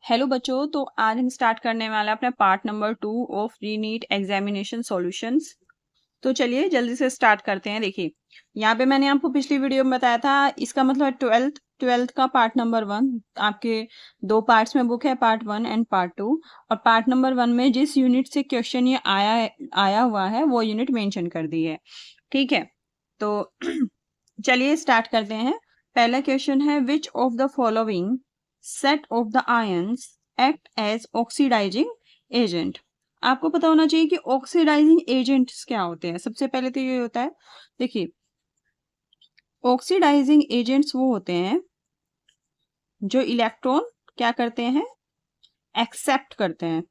Hello बच्चों, तो आज हम स्टार्ट करने वाले हैं अपना part number 2 of रीनीट examination solutions. तो चलिए जल्दी से स्टार्ट करते हैं। देखिए, यहाँ पे मैंने आपको पिछली वीडियो में बताया था, इसका मतलब ट्वेल्थ का पार्ट नंबर 1 आपके दो पार्ट्स में बुक है, पार्ट 1 एंड पार्ट 2। और पार्ट नंबर 1 में जिस यूनिट से क्वेश्चन ये आया हुआ है वो यूनिट मेंशन कर दी है। ठीक है, तो चलिए स्टार्ट करते हैं। पहला क्वेश्चन है, which of the following set of the ions act as oxidising agent. आपको पता होना चाहिए कि ऑक्सीडाइजिंग एजेंट्स क्या होते हैं। सबसे पहले तो ये होता है, देखिए, ऑक्सीडाइजिंग एजेंट्स वो होते हैं जो इलेक्ट्रॉन क्या करते हैं, एक्सेप्ट करते हैं।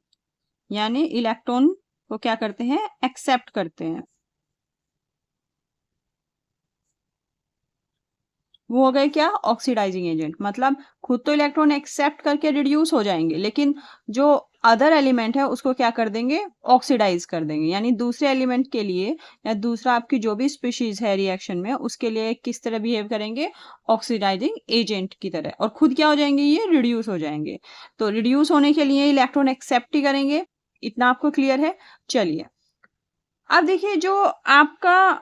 यानी इलेक्ट्रॉन को क्या करते हैं, एक्सेप्ट करते हैं। वो हो गए क्या, ऑक्सीडाइजिंग एजेंट। मतलब खुद तो इलेक्ट्रॉन एक्सेप्ट करके रिड्यूस हो जाएंगे, लेकिन जो अदर एलिमेंट है उसको क्या कर देंगे, ऑक्सीडाइज कर देंगे। यानी दूसरे एलिमेंट के लिए या दूसरा आपकी जो भी स्पीशीज है रिएक्शन में, उसके लिए किस तरह बिहेव करेंगे, ऑक्सीडाइजिंग एजेंट की तरह। और खुद क्या हो जाएंगे, ये रिड्यूस हो जाएंगे। तो रिड्यूस होने के लिए इलेक्ट्रॉन एक्सेप्ट ही करेंगे। इतना आपको क्लियर है। चलिए अब देखिए, जो आपका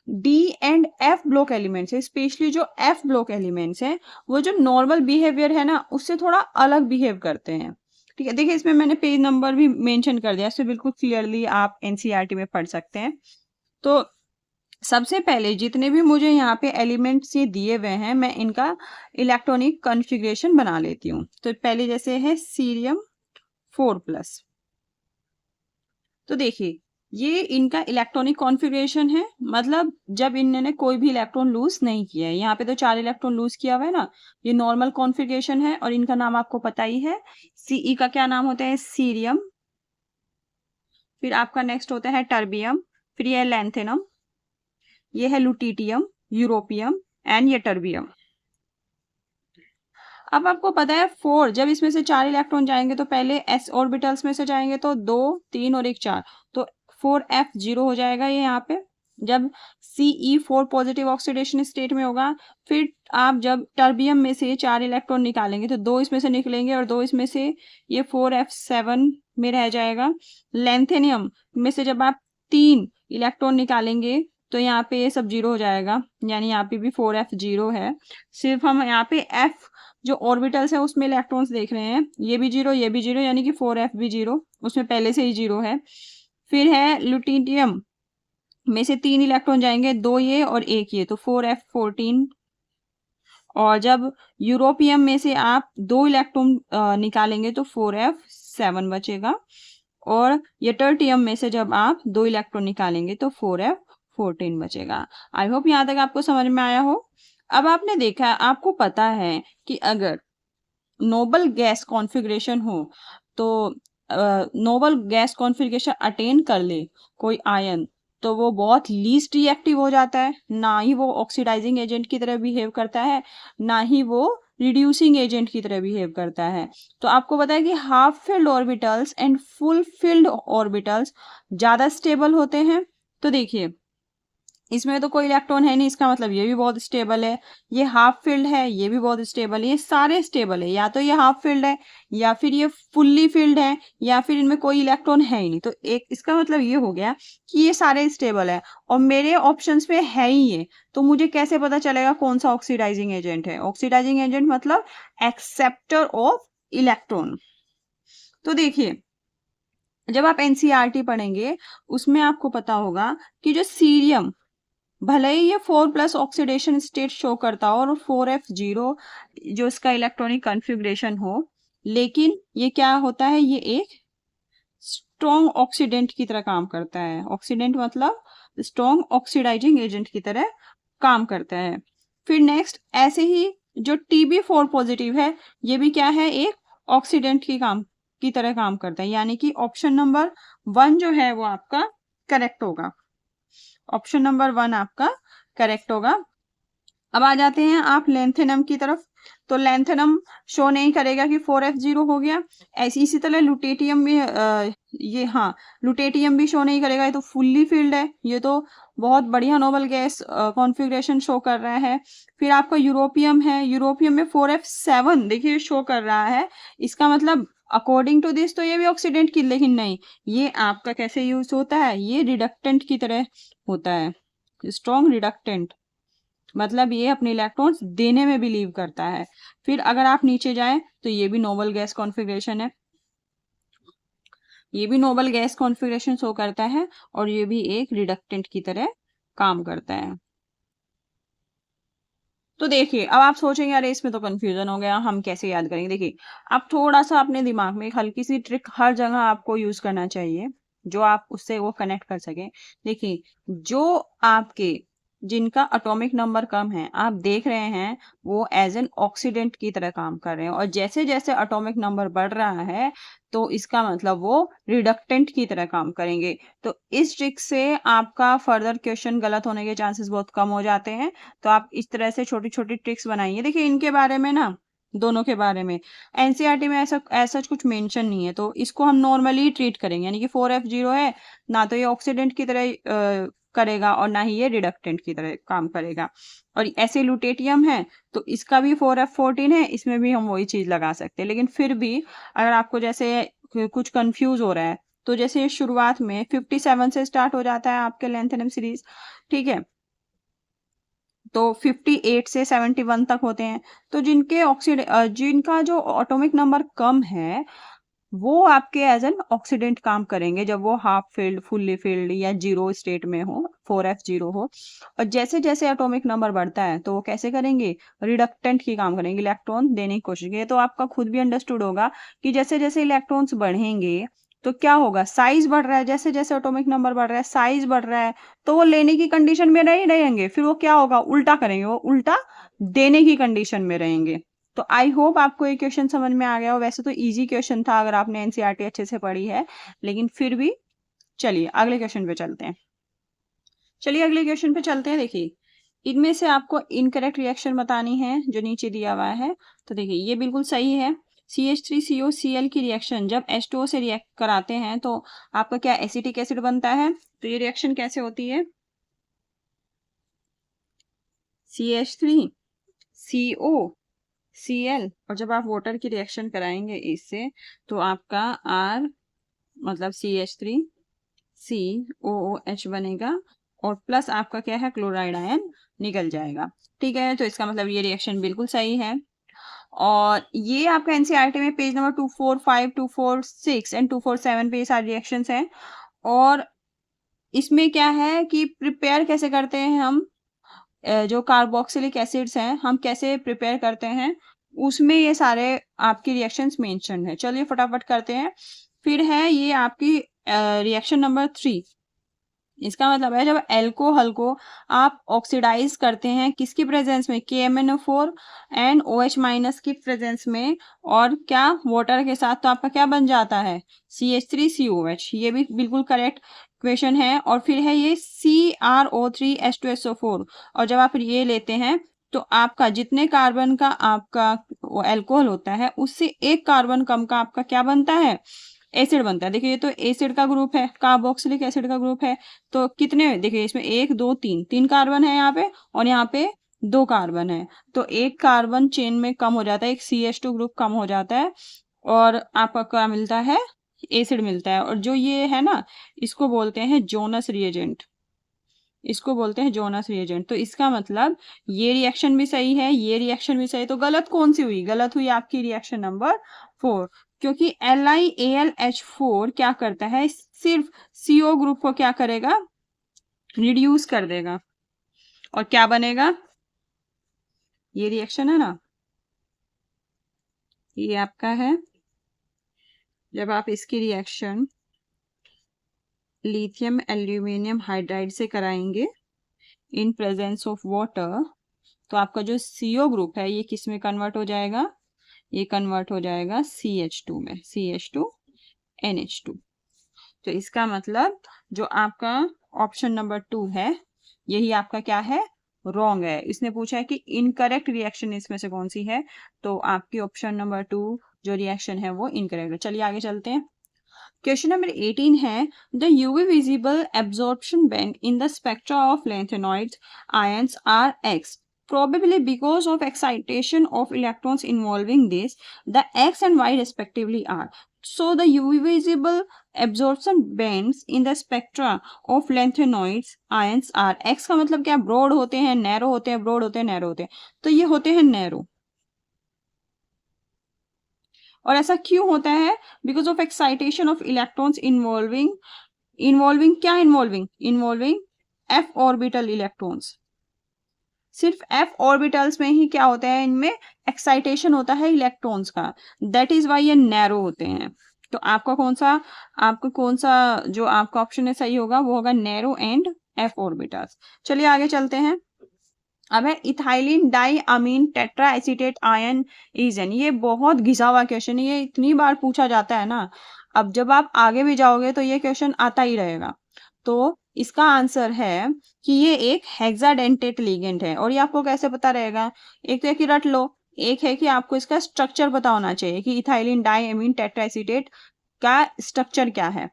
D and F block elements है, स्पेशली जो एफ ब्लॉक एलिमेंट्स हैं, वो जो नॉर्मल बिहेवियर है ना, उससे थोड़ा अलग बिहेव करते हैं। ठीक है, देखिए इसमें मैंने पेज नंबर भी मेंशन कर दिया, इससे बिल्कुल क्लियरली आप एनसीईआरटी में पढ़ सकते हैं। तो सबसे पहले जितने भी मुझे यहाँ पे एलिमेंट्स ये दिए हुए हैं, मैं इनका इलेक्ट्रॉनिक कॉन्फ़िगरेशन बना लेती हूँ। तो पहले जैसे है सीरियम 4+। तो देखिए, ये इनका इलेक्ट्रॉनिक कॉन्फ़िगरेशन है। मतलब जब इन्होंने कोई भी इलेक्ट्रॉन लूज नहीं किया है, यहाँ पे तो 4 इलेक्ट्रॉन लूज किया हुआ है ना, ये नॉर्मल कॉन्फ़िगरेशन है। और इनका नाम आपको पता ही है, सीई का क्या नाम होता है, सीरियम। फिर आपका नेक्स्ट होता है टर्बियम, फिर ये है लैंथेनम, ये है लुटिटियम, यूरोपियम एंड ये टर्बियम। अब आपको पता है 4, जब इसमें से 4 इलेक्ट्रॉन जाएंगे तो पहले एस ऑर्बिटल्स में से जाएंगे, तो 2, 3 और 1 4, तो 4f0 हो जाएगा ये यहाँ पे, जब Ce4 पॉजिटिव ऑक्सीडेशन स्टेट में होगा। फिर आप जब टर्बियम में से 4 इलेक्ट्रॉन निकालेंगे तो 2 इसमें से निकलेंगे और 2 इसमें से ये 4f7 में रह जाएगा। लैंथेनियम में से जब आप 3 इलेक्ट्रॉन निकालेंगे तो यहाँ पे ये सब 0 हो जाएगा, यानी यहाँ पे भी 4f0 है। सिर्फ हम यहाँ पे f जो ऑर्बिटल्स है उसमें इलेक्ट्रॉन्स देख रहे हैं, ये भी 0, ये भी 0, यानी कि 4f भी 0, उसमें पहले से ही 0 है। फिर है लुटिटियम में से 3 इलेक्ट्रॉन जाएंगे, 2 ये और 1 ये, तो 4f14। और जब यूरोपियम में से आप 2 इलेक्ट्रॉन निकालेंगे तो 4f7 बचेगा। और ये टर्टियम में से जब आप 2 इलेक्ट्रॉन निकालेंगे तो 4f14 बचेगा। आई होप यहाँ तक आपको समझ में आया हो। अब आपने देखा, आपको पता है कि अगर नोबल गैस कॉन्फ़िगरेशन हो, तो नोबल गैस कॉन्फ़िगरेशन अटेन कर ले कोई आयन, तो वो बहुत लीस्ट रिएक्टिव हो जाता है। ना ही वो ऑक्सीडाइजिंग एजेंट की तरह बिहेव करता है, ना ही वो रिड्यूसिंग एजेंट की तरह बिहेव करता है। तो आपको पता है कि half filled orbitals and full field orbitals ज़्यादा स्टेबल होते हैं। तो देखिए, इसमें तो कोई इलेक्ट्रॉन है नहीं, इसका मतलब ये भी बहुत स्टेबल है। ये हाफ फिल्ड है, ये भी बहुत स्टेबल है, ये सारे स्टेबल है। या तो ये हाफ फिल्ड है, या फिर ये फुल्ली फिल्ड है, या फिर इनमें कोई इलेक्ट्रॉन है ही नहीं। तो एक इसका मतलब ये हो गया कि ये सारे स्टेबल है और मेरे ऑप्शंस में है ही ये। तो मुझे कैसे पता चलेगा कौन सा ऑक्सीडाइजिंग एजेंट है। ऑक्सीडाइजिंग एजेंट मतलब एक्सेप्टर ऑफ इलेक्ट्रॉन। तो देखिए, जब आप एनसीईआरटी पढ़ेंगे उसमें आपको पता होगा कि जो सीरियम, भले ही ये 4+ ऑक्सीडेशन स्टेट शो करता हो और 4f0 जो इसका इलेक्ट्रॉनिक कॉन्फ़िगरेशन हो, लेकिन ये क्या होता है, ये एक स्ट्रॉन्ग ऑक्सीडेंट की तरह काम करता है। ऑक्सीडेंट मतलब स्ट्रॉन्ग ऑक्सीडाइजिंग एजेंट की तरह काम करता है। फिर नेक्स्ट, ऐसे ही जो Tb4 पॉजिटिव है, ये भी क्या है, एक ऑक्सीडेंट की तरह काम करता है। यानी कि ऑप्शन नंबर 1 जो है वो आपका करेक्ट होगा। ऑप्शन नंबर 1 आपका करेक्ट होगा। अब आ जाते हैं आप लैंथेनम की तरफ। तो लैंथेनम शो नहीं करेगा कि 4f0 हो गया। इसी तरह लुटेटियम भी ये हाँ लुटेटियम भी शो नहीं करेगा, ये तो फुल्ली फिल्ड है, ये तो बहुत बढ़िया नोबल गैस कॉन्फ़िगरेशन शो कर रहा है। फिर आपका यूरोपियम है, यूरोपियम में 4f7 देखिए शो कर रहा है, इसका मतलब अकॉर्डिंग टू दिस तो ये भी ऑक्सीडेंट की, लेकिन नहीं, ये आपका कैसे यूज होता है, ये रिडक्टेंट की तरह होता है, स्ट्रॉन्ग रिडक्टेंट, मतलब ये अपने इलेक्ट्रॉन्स देने में बिलीव करता है। फिर अगर आप नीचे जाएं तो ये भी नोबल गैस कॉन्फ़िगरेशन है, ये भी नोबल गैस कॉन्फ़िगरेशन शो करता है और ये भी एक रिडक्टेंट की तरह काम करता है। तो देखिए अब आप सोचेंगे अरे इसमें तो कंफ्यूजन हो गया, हम कैसे याद करेंगे। देखिए आप थोड़ा सा अपने दिमाग में एक हल्की सी ट्रिक हर जगह आपको यूज करना चाहिए, जो आप उससे वो कनेक्ट कर सके। देखिए जो आपके जिनका एटॉमिक नंबर कम है, आप देख रहे हैं वो एज एन ऑक्सीडेंट की तरह काम कर रहे हैं, और जैसे जैसे एटॉमिक नंबर बढ़ रहा है तो इसका मतलब वो रिडक्टेंट की तरह काम करेंगे। तो इस ट्रिक से आपका फर्दर क्वेश्चन गलत होने के चांसेस बहुत कम हो जाते हैं। तो आप इस तरह से छोटी छोटी ट्रिक्स बनाइए। देखिए इनके बारे में ना, दोनों के बारे में एनसीईआरटी में ऐसा ऐसा कुछ मेंशन नहीं है, तो इसको हम नॉर्मली ट्रीट करेंगे, यानी कि 4f0 है, ना तो ये ऑक्सीडेंट की तरह करेगा और ना ही ये रिडक्टेंट की तरह काम करेगा। और ऐसे लुटेटियम है तो इसका भी 4f14 है, इसमें भी हम वही चीज लगा सकते हैं। लेकिन फिर भी अगर आपको जैसे कुछ कंफ्यूज हो रहा है, तो जैसे शुरुआत में 57 से स्टार्ट हो जाता है आपके लेंथेनम सीरीज, ठीक है, तो 58 से 71 तक होते हैं। तो जिनका जो एटॉमिक नंबर कम है वो आपके एज एन ऑक्सीडेंट काम करेंगे, जब वो हाफ फील्ड, फुल्ली फील्ड या जीरो स्टेट में हो, 4f0 हो। और जैसे जैसे एटॉमिक नंबर बढ़ता है तो वो कैसे करेंगे, रिडक्टेंट की काम करेंगे, इलेक्ट्रॉन देने की कोशिश करेंगे। तो आपका खुद भी अंडरस्टूड होगा कि जैसे जैसे इलेक्ट्रॉन्स बढ़ेंगे तो क्या होगा, साइज बढ़ रहा है, जैसे जैसे एटॉमिक नंबर बढ़ रहा है साइज बढ़ रहा है, तो वो लेने की कंडीशन में नहीं रहेंगे, फिर वो क्या होगा, उल्टा करेंगे, वो उल्टा देने की कंडीशन में रहेंगे। तो आई होप आपको ये क्वेश्चन समझ में आ गया हो। वैसे तो इजी क्वेश्चन था अगर आपने एनसीईआरटी अच्छे से पढ़ी है, लेकिन फिर भी चलिए अगले क्वेश्चन पे चलते हैं। चलिए अगले क्वेश्चन पे चलते हैं। देखिए इनमें से आपको इनकरेक्ट रिएक्शन बतानी है जो नीचे दिया हुआ है। तो देखिए ये बिल्कुल सही है, CH3COCl की रिएक्शन जब H2O से रिएक्ट कराते हैं तो आपका क्या एसिटिक एसिड बनता है। तो ये रिएक्शन कैसे होती है, CH3COCl, और जब आप वाटर की रिएक्शन कराएंगे इससे तो आपका R मतलब CH3COOH बनेगा और प्लस आपका क्या है, क्लोराइड आयन निकल जाएगा। ठीक है, तो इसका मतलब ये रिएक्शन बिल्कुल सही है। और ये आपका एनसीईआरटी में पेज नंबर 245, 246 एंड 247 पे ये सारे रिएक्शंस हैं। और इसमें क्या है कि प्रिपेयर कैसे करते हैं हम, जो कार्बोक्सिलिक एसिड्स हैं हम कैसे प्रिपेयर करते हैं, उसमें ये सारे आपकी रिएक्शंस मेंशन है। चलिए फटाफट करते हैं। फिर है ये आपकी रिएक्शन नंबर 3। इसका मतलब है जब एल्कोहल को आप ऑक्सीडाइज करते हैं किसकी प्रेजेंस में, KMnO4 एंड OH माइनस की प्रेजेंस में, और क्या वाटर के साथ, तो आपका क्या बन जाता है, CH3COH। ये भी बिल्कुल करेक्ट क्वेश्चन है। और फिर है ये CrO3H2SO4, और जब आप ये लेते हैं तो आपका जितने कार्बन का आपका एल्कोहल होता है उससे एक कार्बन कम का आपका क्या बनता है, एसिड बनता है। देखिए ये तो एसिड का ग्रुप है, कार्बोक्सिलिक एसिड का ग्रुप है। तो कितने, देखिए इसमें 1 2 3 3 कार्बन है यहाँ पे, और यहाँ पे 2 कार्बन है, तो एक कार्बन चेन में कम हो जाता है, एक CH2 ग्रुप कम हो जाता है, और आपका क्या मिलता है, एसिड मिलता है। और जो ये है ना, इसको बोलते हैं जोनस रिएजेंट, इसको बोलते हैं जोनस रिएजेंट। तो इसका मतलब ये रिएक्शन भी सही है, ये रिएक्शन भी सही। तो गलत कौन सी हुई, गलत हुई आपकी रिएक्शन नंबर 4, क्योंकि LiAlH4 क्या करता है, सिर्फ CO ग्रुप को क्या करेगा, रिड्यूस कर देगा, और क्या बनेगा, ये रिएक्शन है ना, ये आपका है, जब आप इसकी रिएक्शन लिथियम एल्यूमिनियम हाइड्राइड से कराएंगे इन प्रेजेंस ऑफ वाटर, तो आपका जो CO ग्रुप है ये किस में कन्वर्ट हो जाएगा, ये कन्वर्ट हो जाएगा CH2 में, CH2NH2। तो इसका मतलब जो आपका ऑप्शन नंबर 2 है, यही आपका क्या है, रॉन्ग है। इसने पूछा है कि इनकरेक्ट रिएक्शन इसमें से कौन सी है, तो आपकी ऑप्शन नंबर 2 जो रिएक्शन है वो इनकरेक्ट है। चलिए आगे चलते हैं। क्वेश्चन नंबर 18 है the UV visible absorption band in the spectra of lanthanide ions are X. Probably because of excitation of electrons involving this, the X and Y respectively are. So the UV visible absorption bands in the spectra of lanthanoids ions are X का मतलब क्या, broad होते हैं, narrow होते हैं, broad होते हैं, narrow होते हैं, तो ये होते हैं नैरो। और ऐसा क्यों होता है? Because of excitation of electrons involving क्या, इन्वॉल्विंग एफ ऑर्बिटल इलेक्ट्रॉन्स। सिर्फ एफ ऑर्बिटल्स में ही क्या होता है, इनमें एक्साइटेशन होता है इलेक्ट्रॉन्स का, दैट इज वाई ये नैरो होते हैं। तो आपका कौन सा जो आपका ऑप्शन है सही होगा, वो होगा नैरो एंड एफ ऑर्बिटल्स। चलिए आगे चलते हैं। अब है इथाइलिन डाई अमीन टेट्रा एसीटेट आयन इजन। ये बहुत घिसा हुआ क्वेश्चन है, ये इतनी बार पूछा जाता है ना, अब जब आप आगे भी जाओगे तो ये क्वेश्चन आता ही रहेगा। तो इसका आंसर है कि ये एक हेक्साडेंटेट लिगेंड है। और ये आपको कैसे पता रहेगा? एक तो है कि रट लो, एक है कि आपको इसका स्ट्रक्चर पता होना चाहिए कि इथाइलिन डाई अमीन टेट्रा एसीटेट का स्ट्रक्चर क्या है।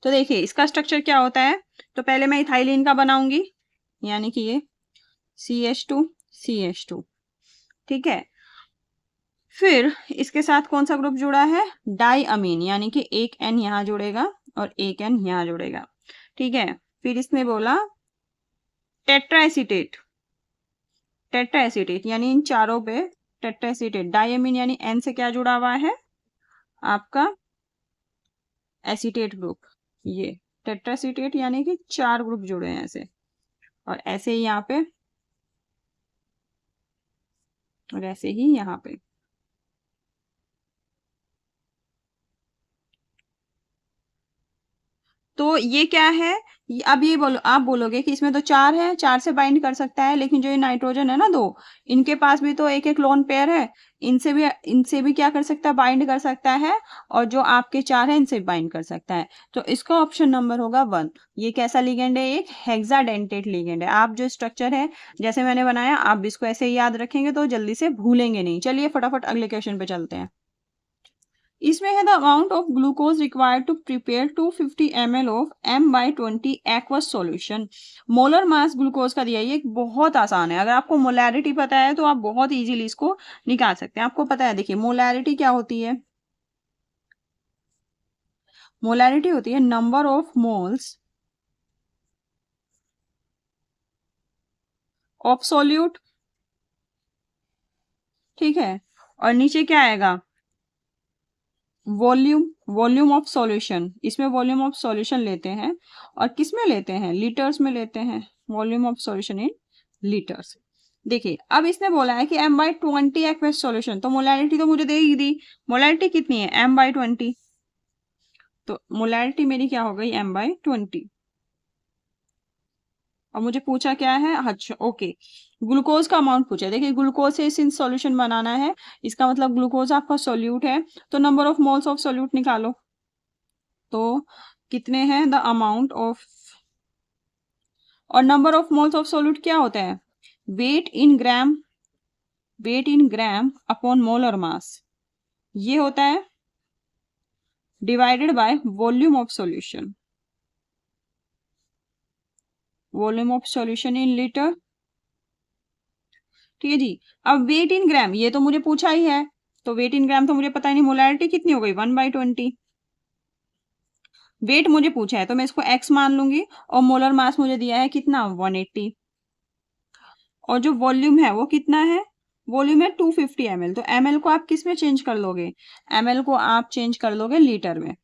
तो देखिए इसका स्ट्रक्चर क्या होता है, तो पहले मैं इथाइलिन का बनाऊंगी, यानी कि ये CH2 ठीक है। फिर इसके साथ कौन सा ग्रुप जुड़ा है, डाई अमीन, यानी कि एक N यहां जुड़ेगा और एक N यहां जुड़ेगा, ठीक है। फिर इसने बोला टेट्राएसीटेट, यानी इन चारों पे टेट्राएसीटेट, डाई अमीन यानी N से क्या जुड़ा हुआ है, आपका एसीटेट ग्रुप। ये टेट्राएसीटेट यानी कि 4 ग्रुप जुड़े हैं ऐसे, और ऐसे ही यहाँ पे, और ऐसे ही यहाँ पे। तो ये क्या है, अब ये बोलो, आप बोलोगे कि इसमें तो 4 है, 4 से बाइंड कर सकता है, लेकिन जो ये नाइट्रोजन है ना 2, इनके पास भी तो एक एक लोन पेयर है, इनसे भी क्या कर सकता है, बाइंड कर सकता है, और जो आपके 4 है इनसे बाइंड कर सकता है। तो इसका ऑप्शन नंबर होगा 1। ये कैसा लिगेंड है, एक हेक्साडेंटेट लिगेंड है। आप जो स्ट्रक्चर है जैसे मैंने बनाया, आप भी इसको ऐसे ही याद रखेंगे तो जल्दी से भूलेंगे नहीं। चलिए फटाफट अगले क्वेश्चन पे चलते हैं। इसमें है the amount of glucose required to prepare 250 ml of M/20 aqueous solution. Molar mass glucose का दिया, ये बहुत आसान है। अगर आपको मोलैरिटी पता है तो आप बहुत इजीली इसको निकाल सकते हैं। आपको पता है, देखिए मोलैरिटी क्या होती है, मोलैरिटी होती है number of moles of solute, ठीक है। और नीचे क्या आएगा, वॉल्यूम ऑफ सॉल्यूशन। इसमें वॉल्यूम ऑफ सॉल्यूशन लेते हैं, और किस में लेते हैं, लीटर्स में लेते हैं, volume of solution in litres. देखिए अब इसने बोला है कि M/20 एक्वस सॉल्यूशन, तो मोलैरिटी तो मुझे दे ही दी। मोलैरिटी कितनी है, M/20, तो मोलैरिटी मेरी क्या हो गई, M/20। और मुझे पूछा क्या है, अच्छा ओके, ग्लूकोज का अमाउंट पूछा है। देखिए ग्लूकोज से इस सॉल्यूशन बनाना है, इसका मतलब ग्लूकोज आपका सॉल्यूट है, तो number of moles of solute निकालो। तो कितने हैं, द अमाउंट ऑफ, और number of moles of solute क्या होता है, weight in gram upon molar mass, ये होता है divided by volume of solution, in litre, ठीक है जी। अब वेट इन ग्राम, ये तो मुझे पूछा ही है, तो वेट इन ग्राम तो मुझे पता ही नहीं, मोलैरिटी कितनी हो गई, 1/20। वेट मुझे पूछा है तो मैं इसको x मान लूंगी, और मोलर मास मुझे दिया है कितना, 180। और जो वॉल्यूम है वो कितना है, वॉल्यूम है 250 ml, तो ml को आप किस में चेंज कर लोगे, ml को आप चेंज कर लोगे लीटर में।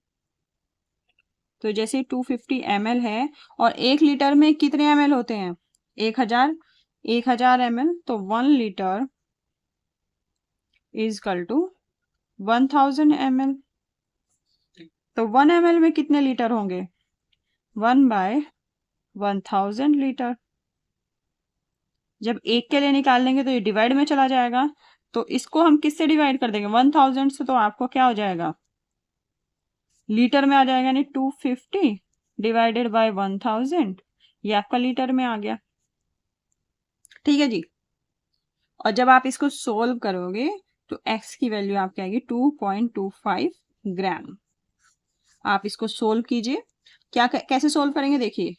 तो जैसे 250 ml है, और 1 लीटर में कितने ml होते हैं, 1000 ml, तो 1 litre is equal to 1000 ml। तो 1 ml में कितने लीटर होंगे, 1/1000 लीटर। जब एक के लिए निकाल लेंगे तो ये डिवाइड में चला जाएगा, तो इसको हम किससे डिवाइड कर देंगे, 1000 से, तो आपको क्या हो जाएगा, लीटर में आ जाएगा, यानी 250 डिवाइडेड बाय 1000, ये आपका लीटर में आ गया। ठीक है जी। और जब आप इसको सोल्व करोगे तो x की वैल्यू आपकी आएगी 2.25 ग्राम। आप इसको सोल्व कीजिए। कैसे सोल्व करेंगे देखिए,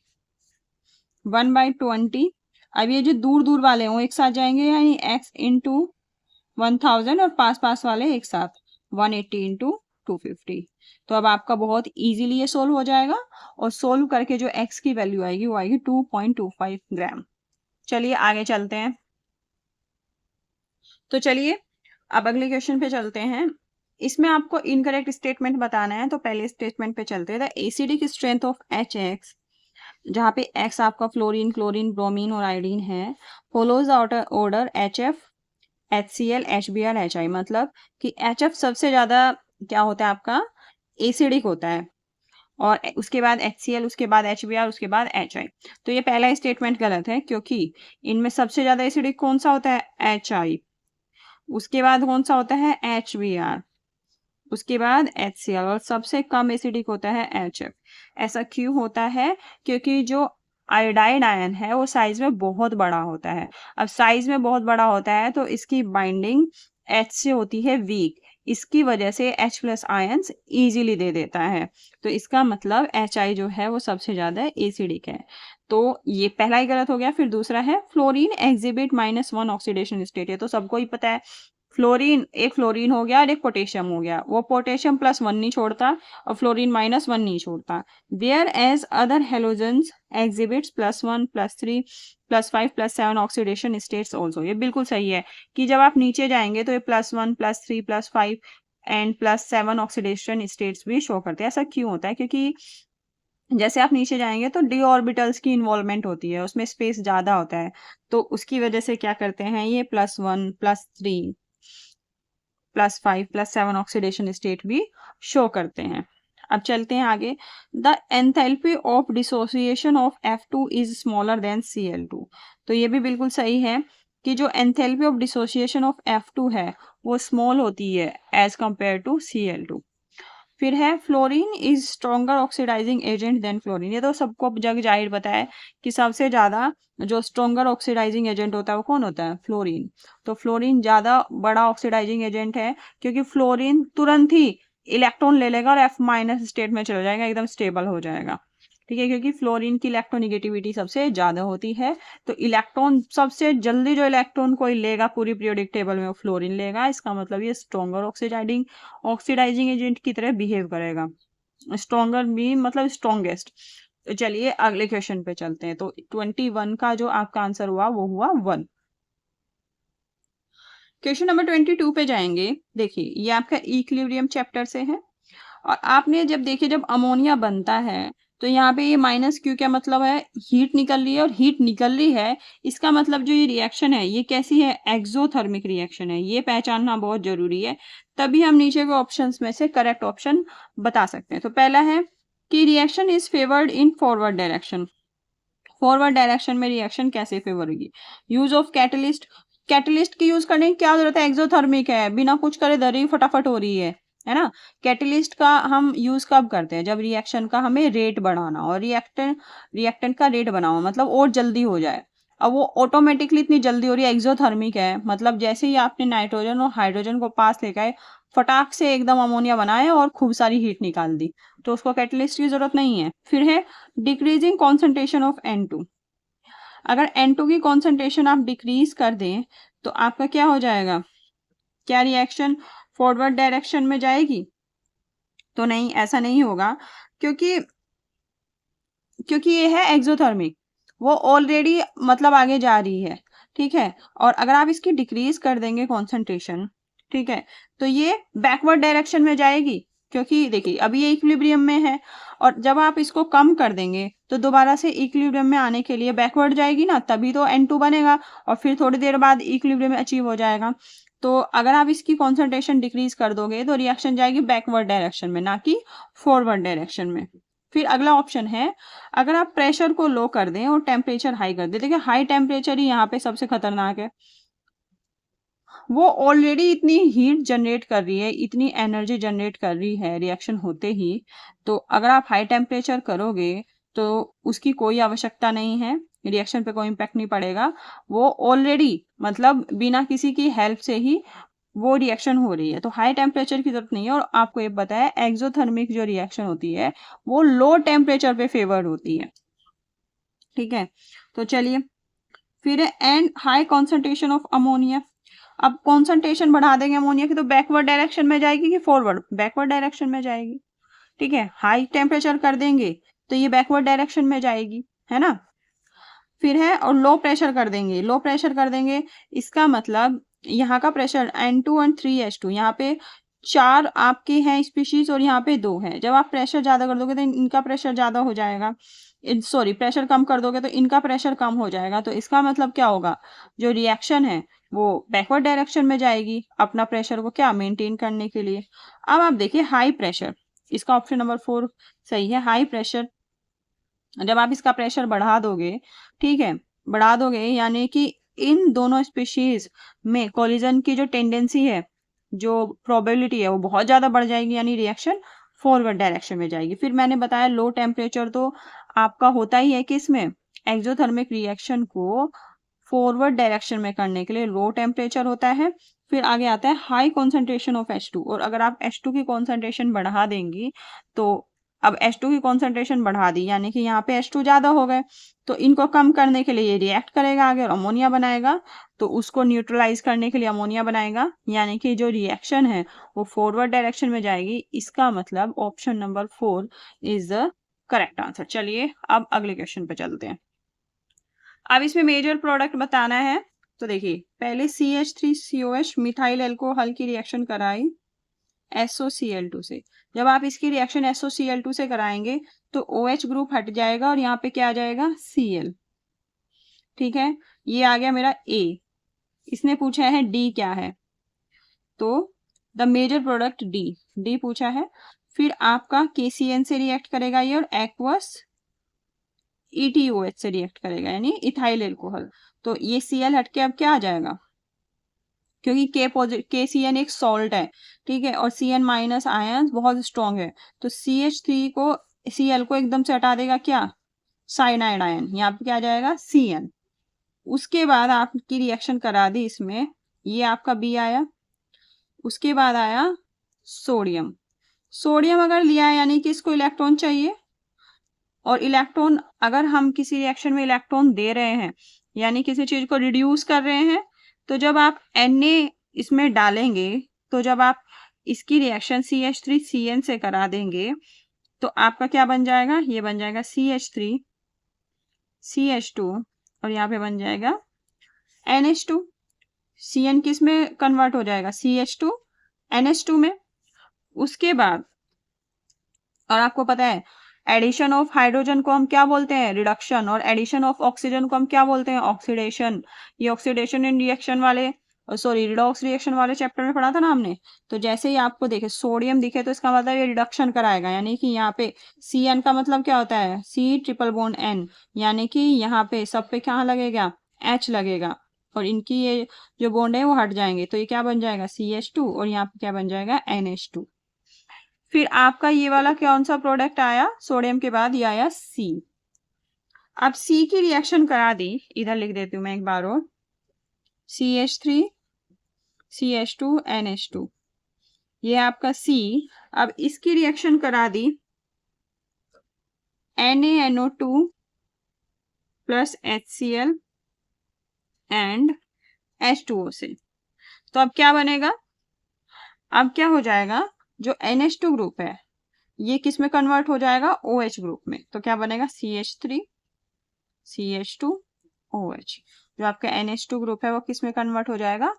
1/20। अब ये जो दूर दूर वाले हैं वो एक साथ जाएंगे, यानी x इंटू 1000, और पास पास वाले एक साथ 180 इंटू 250। तो अब आपका बहुत इजीली ये सोल्व हो जाएगा, और सोल्व करके जो x की वैल्यू आएगी वो आएगी 2.25 ग्राम। चलिए आगे चलते हैं। तो चलिए अब अगले क्वेश्चन पे चलते हैं। इसमें आपको इनकरेक्ट स्टेटमेंट बताना है, तो पहले स्टेटमेंट पे चलते हैं। The acidic strength of HX, जहाँ पे X आपका फ्लोरीन, क्लोरीन, ब्रोमीन और आयोडीन है, follows the order HF, HCl, HBr, HI। मतलब कि HF सबसे ज़्यादा क्या होता है आपका, एसिडिक होता है, और उसके बाद HCl, उसके बाद HBr, उसके बाद HI। तो ये पहला स्टेटमेंट गलत है, क्योंकि इनमें सबसे ज़्यादा एसिडिक कौन सा होता है, HI। उसके बाद कौन सा होता है, HBr। उसके बाद HCl, और सबसे कम एसिडिक होता है HF। ऐसा क्यों होता है, क्योंकि जो आयोडाइड आयन है वो साइज में बहुत बड़ा होता है। अब साइज में बहुत बड़ा होता है तो इसकी बाइंडिंग H से होती है वीक, इसकी वजह से H प्लस आयन्स इजीली दे देता है। तो इसका मतलब HI जो है वो सबसे ज्यादा एसिडिक है। तो ये पहला ही गलत हो गया। फिर दूसरा है फ्लोरीन एग्जिबिट -1 ऑक्सीडेशन स्टेट। ये तो सबको ही पता है। फ्लोरीन, एक फ्लोरीन हो गया और एक पोटेशियम हो गया, वो पोटेशियम +1 नहीं छोड़ता और फ्लोरीन -1 नहीं छोड़ता। Whereas other halogens exhibits +1, +3, +5, +7 oxidation states also. ये बिल्कुल सही है कि जब आप नीचे जाएंगे तो ये +1, +3, +5 एंड +7 ऑक्सीडेशन स्टेट्स भी शो करते हैं। ऐसा क्यों होता है, क्योंकि जैसे आप नीचे जाएंगे तो डी ऑर्बिटल्स की इन्वॉल्वमेंट होती है, उसमें स्पेस ज्यादा होता है, तो उसकी वजह से क्या करते हैं, ये +1, +3, +5, +7 ऑक्सीडेशन स्टेट भी शो करते हैं। अब चलते हैं आगे। The enthalpy of dissociation of F2 is smaller than Cl2। तो ये भी बिल्कुल सही है कि जो enthalpy of dissociation of F2 है वो स्मॉल होती है एज कंपेयर टू Cl2। फिर है fluorine is stronger oxidising agent than fluorine. ये तो सबको जग जाहिर पता है कि सबसे ज्यादा जो स्ट्रॉन्गर ऑक्सीडाइजिंग एजेंट होता है वो कौन होता है, फ्लोरीन। तो फ्लोरीन ज्यादा बड़ा ऑक्सीडाइजिंग एजेंट है, क्योंकि फ्लोरीन तुरंत ही इलेक्ट्रॉन ले लेगा और F- स्टेट में चला जाएगा, एकदम स्टेबल हो जाएगा। ठीक है, क्योंकि फ्लोरीन की इलेक्ट्रोनिगेटिविटी सबसे ज्यादा होती है। तो इलेक्ट्रॉन सबसे जल्दी जो इलेक्ट्रॉन कोई लेगा पूरी पीरियोडिक टेबल में वो फ्लोरीन लेगा। इसका मतलब ये स्ट्रॉन्गर ऑक्सीडाइजिंग एजेंट की तरह बिहेव करेगा। स्ट्रॉन्गर भी मतलब स्ट्रॉन्गेस्ट। तो चलिए अगले क्वेश्चन पे चलते हैं। तो 21 का जो आपका आंसर हुआ वो हुआ 1। क्वेश्चन नंबर 22 पे जाएंगे। देखिए ये आपका इक्विलिब्रियम चैप्टर से है, और आपने जब देखिए जब अमोनिया बनता है तो यहाँ पे ये -Q क्या मतलब है, हीट निकल रही है, और हीट निकल रही है इसका मतलब जो ये रिएक्शन है ये कैसी है, एक्सोथर्मिक रिएक्शन है। ये पहचानना बहुत जरूरी है, तभी हम नीचे के ऑप्शंस में से करेक्ट ऑप्शन बता सकते हैं। तो पहला है कि reaction is favoured in forward direction. Forward direction में रिएक्शन कैसे फेवर होगी, यूज ऑफ कैटलिस्ट। कैटलिस्ट की यूज करने की क्या जरूरत है, एक्सोथर्मिक है, बिना कुछ करे दरी फटाफट हो रही है ना। कैटलिस्ट का हम यूज कब करते हैं, जब रिएक्शन का हमें रेट बढ़ाना और रिएक्टेंट का रेट बनाओ, मतलब और जल्दी हो जाए। अब वो ऑटोमेटिकली इतनी जल्दी हो रही है, एक्सोथर्मिक है, मतलब जैसे ही आपने नाइट्रोजन और हाइड्रोजन को पास लेकर आए, फटाक से एकदम अमोनिया बनाया और खूब सारी हीट निकाल दी, तो उसको कैटलिस्ट की जरूरत नहीं है। फिर है डिक्रीजिंग कॉन्सेंट्रेशन ऑफ N2। अगर N2 की कॉन्सेंट्रेशन आप डिक्रीज कर दें तो आपका क्या हो जाएगा, क्या रिएक्शन फॉरवर्ड डायरेक्शन में जाएगी, तो नहीं, ऐसा नहीं होगा, क्योंकि क्योंकि ये है एक्सोथर्मिक, वो ऑलरेडी मतलब आगे जा रही है। ठीक है, और अगर आप इसकी डिक्रीज कर देंगे कॉन्सेंट्रेशन, ठीक है, तो ये बैकवर्ड डायरेक्शन में जाएगी, क्योंकि देखिए अभी ये इक्विलिब्रियम में है, और जब आप इसको कम कर देंगे तो दोबारा से इक्विलिब्रियम में आने के लिए बैकवर्ड जाएगी ना, तभी तो N2 बनेगा, और फिर थोड़ी देर बाद इक्विलिब्रियम अचीव हो जाएगा। तो अगर आप इसकी कॉन्सेंट्रेशन डिक्रीज कर दोगे तो रिएक्शन जाएगी बैकवर्ड डायरेक्शन में, ना कि फॉरवर्ड डायरेक्शन में। फिर अगला ऑप्शन है, अगर आप प्रेशर को लो कर दें और टेम्परेचर हाई कर दें। देखिए हाई टेम्परेचर ही यहाँ पे सबसे खतरनाक है, वो ऑलरेडी इतनी हीट जनरेट कर रही है, इतनी एनर्जी जनरेट कर रही है रिएक्शन होते ही। तो अगर आप हाई टेम्परेचर करोगे तो उसकी कोई आवश्यकता नहीं है, रिएक्शन पे कोई इम्पैक्ट नहीं पड़ेगा, वो ऑलरेडी मतलब बिना किसी की हेल्प से ही वो रिएक्शन हो रही है, तो हाई टेम्परेचर की जरूरत नहीं है। और आपको ये पता है एक्सोथर्मिक जो रिएक्शन होती है वो लो टेम्परेचर पे फेवर्ड होती है, ठीक है। तो चलिए फिर है and high concentration of ammonia. अब कॉन्सेंट्रेशन बढ़ा देंगे अमोनिया की तो बैकवर्ड डायरेक्शन में जाएगी कि फॉरवर्ड, बैकवर्ड डायरेक्शन में जाएगी, ठीक है। हाई टेम्परेचर कर देंगे तो ये बैकवर्ड डायरेक्शन में जाएगी, है ना। फिर है और लो प्रेशर कर देंगे, लो प्रेशर कर देंगे इसका मतलब यहाँ का प्रेशर N2 और 3H2, यहाँ पे 4 आपके हैं स्पीशीज और यहाँ पे 2 हैं। जब आप प्रेशर ज़्यादा कर दोगे तो इनका प्रेशर ज़्यादा हो जाएगा, सॉरी प्रेशर कम कर दोगे तो इनका प्रेशर कम हो जाएगा। तो इसका मतलब क्या होगा, जो रिएक्शन है वो बैकवर्ड डायरेक्शन में जाएगी अपना प्रेशर को क्या मेंटेन करने के लिए। अब आप देखिए हाई प्रेशर, इसका ऑप्शन नंबर 4 सही है। हाई प्रेशर, जब आप इसका प्रेशर बढ़ा दोगे, ठीक है, बढ़ा दोगे यानी कि इन दोनों स्पीशीज में कोलिजन की जो टेंडेंसी है, जो प्रोबेबिलिटी है वो बहुत ज़्यादा बढ़ जाएगी, यानी रिएक्शन फॉरवर्ड डायरेक्शन में जाएगी। फिर मैंने बताया लो टेम्परेचर तो आपका होता ही है कि इसमें एक्सोथर्मिक रिएक्शन को फॉरवर्ड डायरेक्शन में करने के लिए लो टेम्परेचर होता है। फिर आगे आता है हाई कॉन्सेंट्रेशन ऑफ H2, और अगर आप H2 की कॉन्सेंट्रेशन बढ़ा देंगी तो अब H2 की कॉन्सेंट्रेशन बढ़ा दी यानी कि यहाँ पे H2 ज़्यादा हो गए, तो इनको कम करने के लिए ये रिएक्ट करेगा आगे और अमोनिया बनाएगा, तो उसको न्यूट्रलाइज करने के लिए अमोनिया बनाएगा, यानी कि जो रिएक्शन है वो फॉरवर्ड डायरेक्शन में जाएगी। इसका मतलब option number 4 is the correct answer. चलिए अब अगले क्वेश्चन पे चलते हैं। अब इसमें मेजर प्रोडक्ट बताना है, तो देखिए पहले CH3COH मिथाइल एल्कोहल की रिएक्शन कराई SOCl2 से। जब आप इसकी रिएक्शन SOCl2 से कराएंगे तो OH ग्रुप हट जाएगा और यहाँ पे क्या आ जाएगा Cl, ठीक है। ये आ गया मेरा A। इसने पूछा है D क्या है, तो द मेजर प्रोडक्ट D पूछा है। फिर आपका KCN से रिएक्ट करेगा ये और एक्वस ETOH से रिएक्ट करेगा यानी इथाइल एल्कोहल, तो ये Cl हट के अब क्या आ जाएगा, क्योंकि KCN एक सॉल्ट है, ठीक है, और Cn माइनस आयन बहुत स्ट्रॉन्ग है, तो CH3 को Cl को एकदम से हटा देगा क्या, साइनाइड आयन, यहाँ पे क्या आ जाएगा Cn। उसके बाद आपकी रिएक्शन करा दी इसमें, ये आपका B आया। उसके बाद आया सोडियम। सोडियम अगर लिया है यानी कि इसको इलेक्ट्रॉन चाहिए, और इलेक्ट्रॉन अगर हम किसी रिएक्शन में इलेक्ट्रॉन दे रहे हैं यानी किसी चीज को रिड्यूस कर रहे हैं, तो जब आप Na इसमें डालेंगे, तो जब आप इसकी रिएक्शन CH3Cn से करा देंगे तो आपका क्या बन जाएगा, ये बन जाएगा CH3 CH2 और यहाँ पे बन जाएगा NH2। Cn किस में कन्वर्ट हो जाएगा, CH2 NH2 में। उसके बाद और आपको पता है एडिशन ऑफ हाइड्रोजन को हम क्या बोलते हैं, रिडक्शन, और एडिशन ऑफ ऑक्सीजन को हम क्या बोलते हैं, ऑक्सीडेशन। ये ऑक्सीडेशन इन रिएक्शन वाले सॉरी रिडॉक्स रिएक्शन वाले चैप्टर में पढ़ा था ना हमने। तो जैसे ही आपको देखे सोडियम दिखे तो इसका मतलब ये रिडक्शन कराएगा, यानी कि यहाँ पे Cn का मतलब क्या होता है, C ट्रिपल बॉन्ड N, यानी कि यहाँ पे सब पे क्या लगेगा, H लगेगा, और इनकी ये जो बॉन्ड है वो हट जाएंगे, तो ये क्या बन जाएगा CH2 और यहाँ पे क्या बन जाएगा NH2। फिर आपका ये वाला कौन सा प्रोडक्ट आया सोडियम के बाद, ये आया C। अब C की रिएक्शन करा दी, इधर लिख देती हूँ मैं एक बार और, CH3 CH2 NH2, ये आपका C। अब इसकी रिएक्शन करा दी NaNO2 plus HCl and H2O से, तो अब क्या बनेगा, अब क्या हो जाएगा, जो NH2 ग्रुप है ये किस में कन्वर्ट हो जाएगा, OH ग्रुप में, तो क्या बनेगा CH3 CH2 OH। जो आपका NH2 ग्रुप है वो किस में कन्वर्ट हो जाएगा,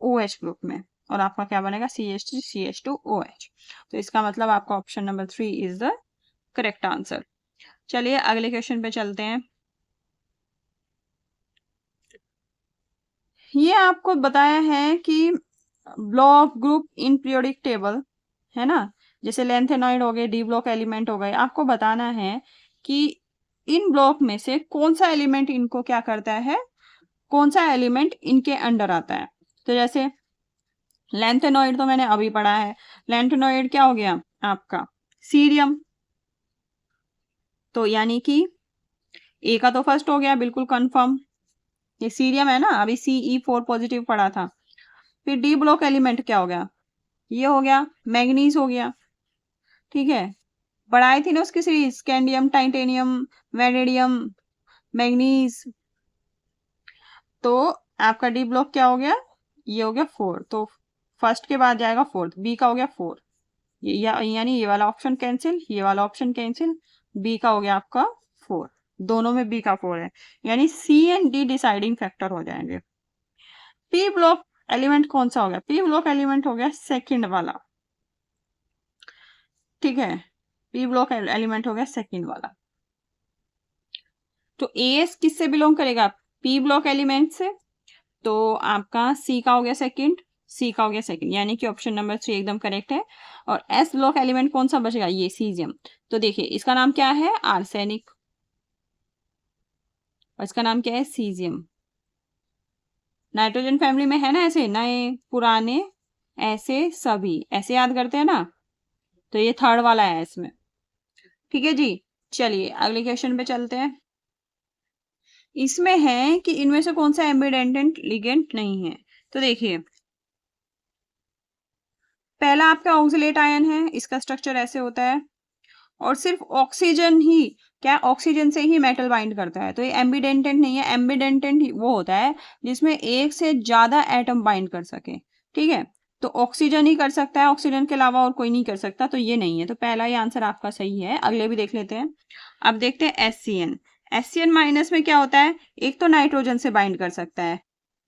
OH ग्रुप में, और आपका क्या बनेगा CH3 CH2 OH। तो इसका मतलब आपका option number 3 is the correct answer. चलिए अगले क्वेश्चन पे चलते हैं। ये आपको बताया है कि block group in periodic table है ना, जैसे लेंथेनॉइड हो गए, डी ब्लॉक एलिमेंट हो गए, आपको बताना है कि इन ब्लॉक में से कौन सा एलिमेंट इनको क्या करता है, कौन सा एलिमेंट इनके अंडर आता है। तो जैसे लेंथेनॉइड तो मैंने अभी पढ़ा है, लेंथेनॉइड क्या हो गया आपका सीरियम, तो यानी कि ए का तो फर्स्ट हो गया बिल्कुल कंफर्म, ये सीरियम है ना, अभी CE4 पॉजिटिव पड़ा था। फिर डी ब्लॉक एलिमेंट क्या हो गया, ये हो गया मैग्नीज हो गया, ठीक है। बढ़ाई थी ना उसकी series, scandium, titanium, vanadium, manganese, तो आपका डी ब्लॉक क्या हो गया, ये हो गया 4, तो फर्स्ट के बाद जाएगा फोर्थ, बी का हो गया 4, यानी ये वाला ऑप्शन कैंसिल, ये वाला ऑप्शन कैंसिल, बी का हो गया आपका 4, दोनों में बी का 4 है, यानी सी एंड डी डिसाइडिंग फैक्टर हो जाएंगे। पी ब्लॉक एलिमेंट कौन सा हो गया, पी ब्लॉक एलिमेंट हो गया सेकंड वाला, ठीक है, पी ब्लॉक एलिमेंट हो गया सेकंड वाला। तो एएस किससे बिलोंग करेगा, पी ब्लॉक एलिमेंट से, तो आपका सी का हो गया सेकंड, सी का हो गया सेकंड, यानी कि ऑप्शन नंबर 3 एकदम करेक्ट है। और एस ब्लॉक एलिमेंट कौन सा बचेगा, ये सीजियम, तो देखिए इसका नाम क्या है, आर्सेनिक, और इसका नाम क्या है, सीजियम। नाइट्रोजन फैमिली में है ना ऐसे, नए पुराने ऐसे सभी, ऐसे याद करते हैं ना, तो ये थर्ड वाला है इसमें, ठीक है जी। चलिए अगले क्वेश्चन पे चलते हैं। इसमें है कि इनमें से कौन सा एम्बिडेंटेंट लिगेंड नहीं है, तो देखिए पहला आपका ऑक्सीलेट आयन है, इसका स्ट्रक्चर ऐसे होता है, और सिर्फ ऑक्सीजन ही, क्या ऑक्सीजन से ही मेटल बाइंड करता है, तो ये एम्बिडेंटेंट नहीं है। एम्बिडेंटेंट वो होता है जिसमें एक से ज्यादा एटम बाइंड कर सके, ठीक है, तो ऑक्सीजन ही कर सकता है, ऑक्सीजन के अलावा और कोई नहीं कर सकता, तो ये नहीं है, तो पहला ही आंसर आपका सही है। अगले भी देख लेते हैं। अब देखते हैं एससीएन, एससीएन माइनस में क्या होता है, एक तो नाइट्रोजन से बाइंड कर सकता है,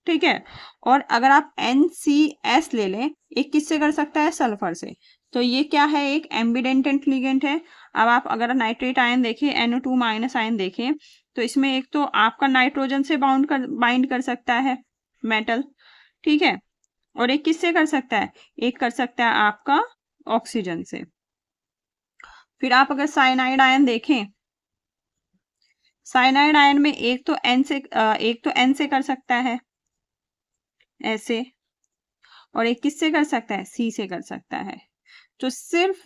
ठीक है, और अगर आप NCS ले लें, एक किससे कर सकता है, सल्फर से, तो ये क्या है, एक एम्बिडेंटेंट लिगेंड है। अब आप अगर नाइट्रेट आयन देखें, NO2 माइनस आयन देखें, तो इसमें एक तो आपका नाइट्रोजन से बाइंड कर सकता है मेटल, ठीक है, और एक किससे कर सकता है, एक कर सकता है आपका ऑक्सीजन से। फिर आप अगर साइनाइड आयन देखें, साइनाइड आयन में एक तो N से कर सकता है ऐसे, और एक किससे कर सकता है, सी से कर सकता है, तो सिर्फ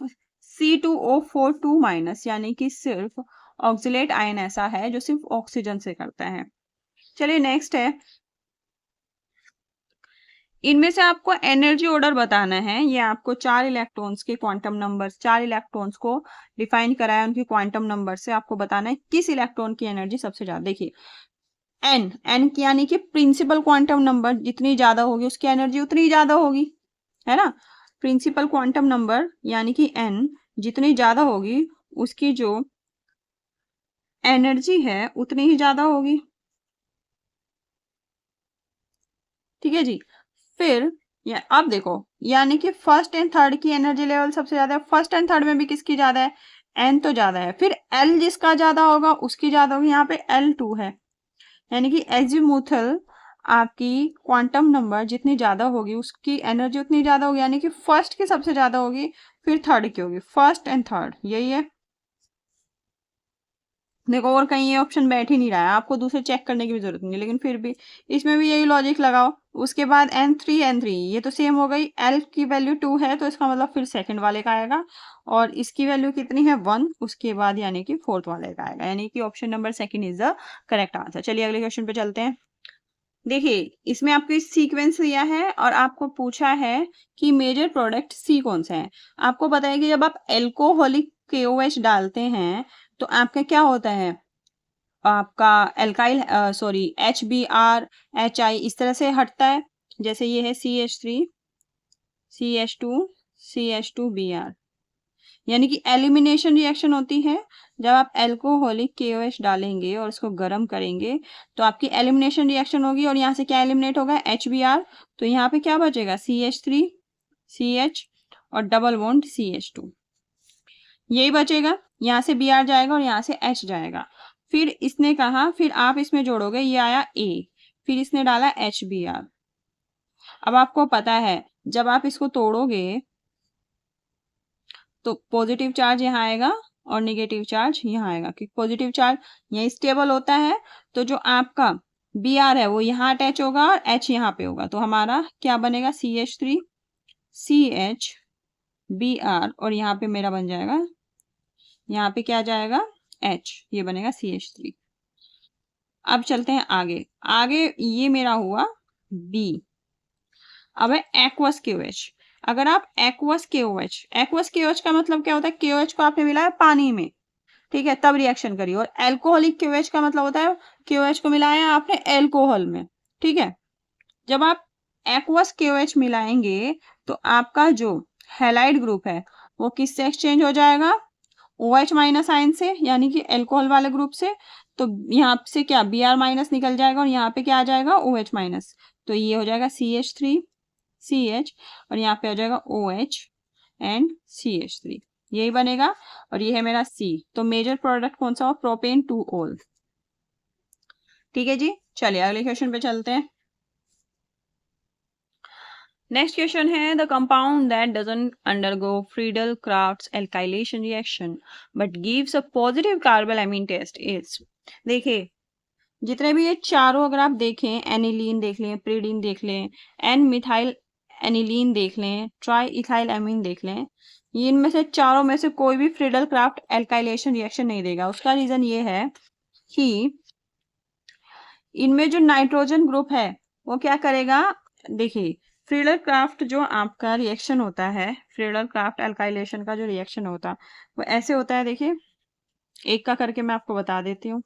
C2O4 माइनस, यानी कि सिर्फ ऑक्सीलेट आयन ऐसा है जो सिर्फ ऑक्सीजन से करता है। चलिए नेक्स्ट है, इनमें से आपको एनर्जी ऑर्डर बताना है। ये आपको 4 इलेक्ट्रॉन्स के क्वांटम नंबर, 4 इलेक्ट्रॉन्स को डिफाइन कराया उनके क्वांटम नंबर से, आपको बताना है किस इलेक्ट्रॉन की एनर्जी सबसे ज्यादा। देखिए एन की यानी कि प्रिंसिपल क्वांटम नंबर जितनी ज्यादा होगी उसकी एनर्जी उतनी ज्यादा होगी, है ना, प्रिंसिपल क्वांटम नंबर यानी कि एन जितनी ज्यादा होगी उसकी जो एनर्जी है उतनी ही ज्यादा होगी, ठीक है जी। फिर अब देखो, यानी कि फर्स्ट एंड थर्ड की एनर्जी लेवल सबसे ज्यादा है, फर्स्ट एंड थर्ड में भी किसकी ज्यादा है, एन तो ज्यादा है, फिर एल जिसका ज्यादा होगा उसकी ज्यादा होगी, यहाँ पे L2 है, यानी कि एजीमुथल आपकी क्वांटम नंबर जितनी ज्यादा होगी उसकी एनर्जी उतनी ज्यादा होगी, यानी कि फर्स्ट की सबसे ज्यादा होगी, फिर थर्ड की होगी, फर्स्ट एंड थर्ड यही है। देखो और कहीं ये ऑप्शन बैठ ही नहीं रहा है, आपको दूसरे चेक करने की भी जरूरत नहीं है, लेकिन फिर भी इसमें भी यही लॉजिक लगाओ। उसके बाद N3 ये तो सेम हो गई, L की वैल्यू 2 है तो इसका मतलब फिर सेकंड वाले का आएगा, और इसकी वैल्यू कितनी है 1, उसके बाद यानी कि फोर्थ वाले का आएगा, यानी कि option number second is the correct answer. चलिए अगले क्वेश्चन पे चलते हैं। देखिए इसमें आपको सीक्वेंस दिया है और आपको पूछा है कि मेजर प्रोडक्ट सी कौन सा है। आपको पता है कि जब आप एल्कोहलिक KOH डालते हैं तो आपका क्या होता है, आपका एल्काइल सॉरी HBr HI इस तरह से हटता है, जैसे ये है CH3 CH2 CH2Br, यानी कि एलिमिनेशन रिएक्शन होती है। जब आप एल्कोहलिक KOH डालेंगे और उसको गर्म करेंगे तो आपकी एलिमिनेशन रिएक्शन होगी, और यहाँ से क्या एलिमिनेट होगा, HBr, तो यहाँ पे क्या बचेगा, CH3 CH और डबल बॉन्ड CH2, यही बचेगा। यहाँ से Br जाएगा और यहाँ से H जाएगा। फिर इसने कहा, फिर आप इसमें जोड़ोगे, ये आया A, फिर इसने डाला HBr। अब आपको पता है जब आप इसको तोड़ोगे तो पॉजिटिव चार्ज यहाँ आएगा और नेगेटिव चार्ज यहाँ आएगा, क्योंकि पॉजिटिव चार्ज यहाँ स्टेबल होता है, तो जो आपका Br है वो यहाँ अटैच होगा और H यहाँ पे होगा, तो हमारा क्या बनेगा, CH3 CH Br, और यहाँ पे मेरा बन जाएगा, यहाँ पे क्या जाएगा H, ये बनेगा CH3। अब चलते हैं आगे। आगे ये मेरा हुआ बी। अब है एक्वस KOH। अगर आप एक्वस KOH का मतलब क्या होता है, KOH को आपने मिलाया पानी में, ठीक है, तब रिएक्शन करिए। और एल्कोहलिक KOH का मतलब होता है KOH को मिलाया आपने एल्कोहल में, ठीक है। जब आप एक्वस KOH मिलाएंगे तो आपका जो हैलाइड ग्रुप है वो किससे एक्सचेंज हो जाएगा, OH माइनस आयन से, यानी कि एल्कोहल वाले ग्रुप से। तो यहाँ से क्या Br माइनस निकल जाएगा और यहाँ पे क्या आ जाएगा OH माइनस। तो ये हो जाएगा CH3 CH और यहाँ पे हो जाएगा OH एंड CH3, यही बनेगा। और ये है मेरा C। तो मेजर प्रोडक्ट कौन सा हो, प्रोपेन 2 ओल। ठीक है जी, चलिए अगले क्वेश्चन पे चलते हैं। नेक्स्ट क्वेश्चन है the compound that doesn't undergo Friedel Crafts alkylation reaction but gives a positive carbylamine test is. देखिए जितने भी ये चारों अगर आप देखें, एनिलीन देख लें, प्रीडीन देख लें, एन मिथाइल एनिलीन देख लें, ट्राई इथाइल एमीन देख लें, ये इनमें से चारों में से कोई भी फ्रीडल क्राफ्ट एल्काइलेशन रिएक्शन नहीं देगा। उसका रीजन ये है कि इनमें जो नाइट्रोजन ग्रुप है वो क्या करेगा। देखिए फ्रीडल क्राफ्ट जो आपका रिएक्शन होता है, फ्रीडल क्राफ्ट एल्काइलेशन का जो रिएक्शन होता है वो ऐसे होता है। देखिए एक का करके मैं आपको बता देती हूँ।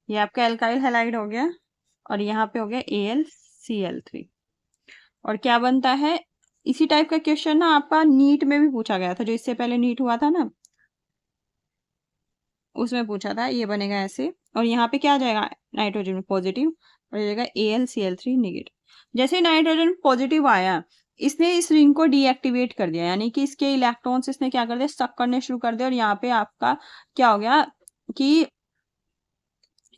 ये आपका एल्काइल हैलाइड हो गया और यहाँ पे हो गया AlCl3। और क्या बनता है, इसी टाइप का क्वेश्चन ना आपका नीट में भी पूछा गया था, जो इससे पहले नीट हुआ था ना, उसमें पूछा था। ये बनेगा ऐसे और यहाँ पे क्या आ जाएगा, नाइट्रोजन पॉजिटिव और जाएगा AlCl3 नेगेटिव। जैसे नाइट्रोजन पॉजिटिव आया, इसने इस रिंग को डीएक्टिवेट कर दिया, यानी कि इसके इलेक्ट्रॉन्स इसने क्या कर दिया, सक करने शुरू कर दिया। और यहाँ पे आपका क्या हो गया कि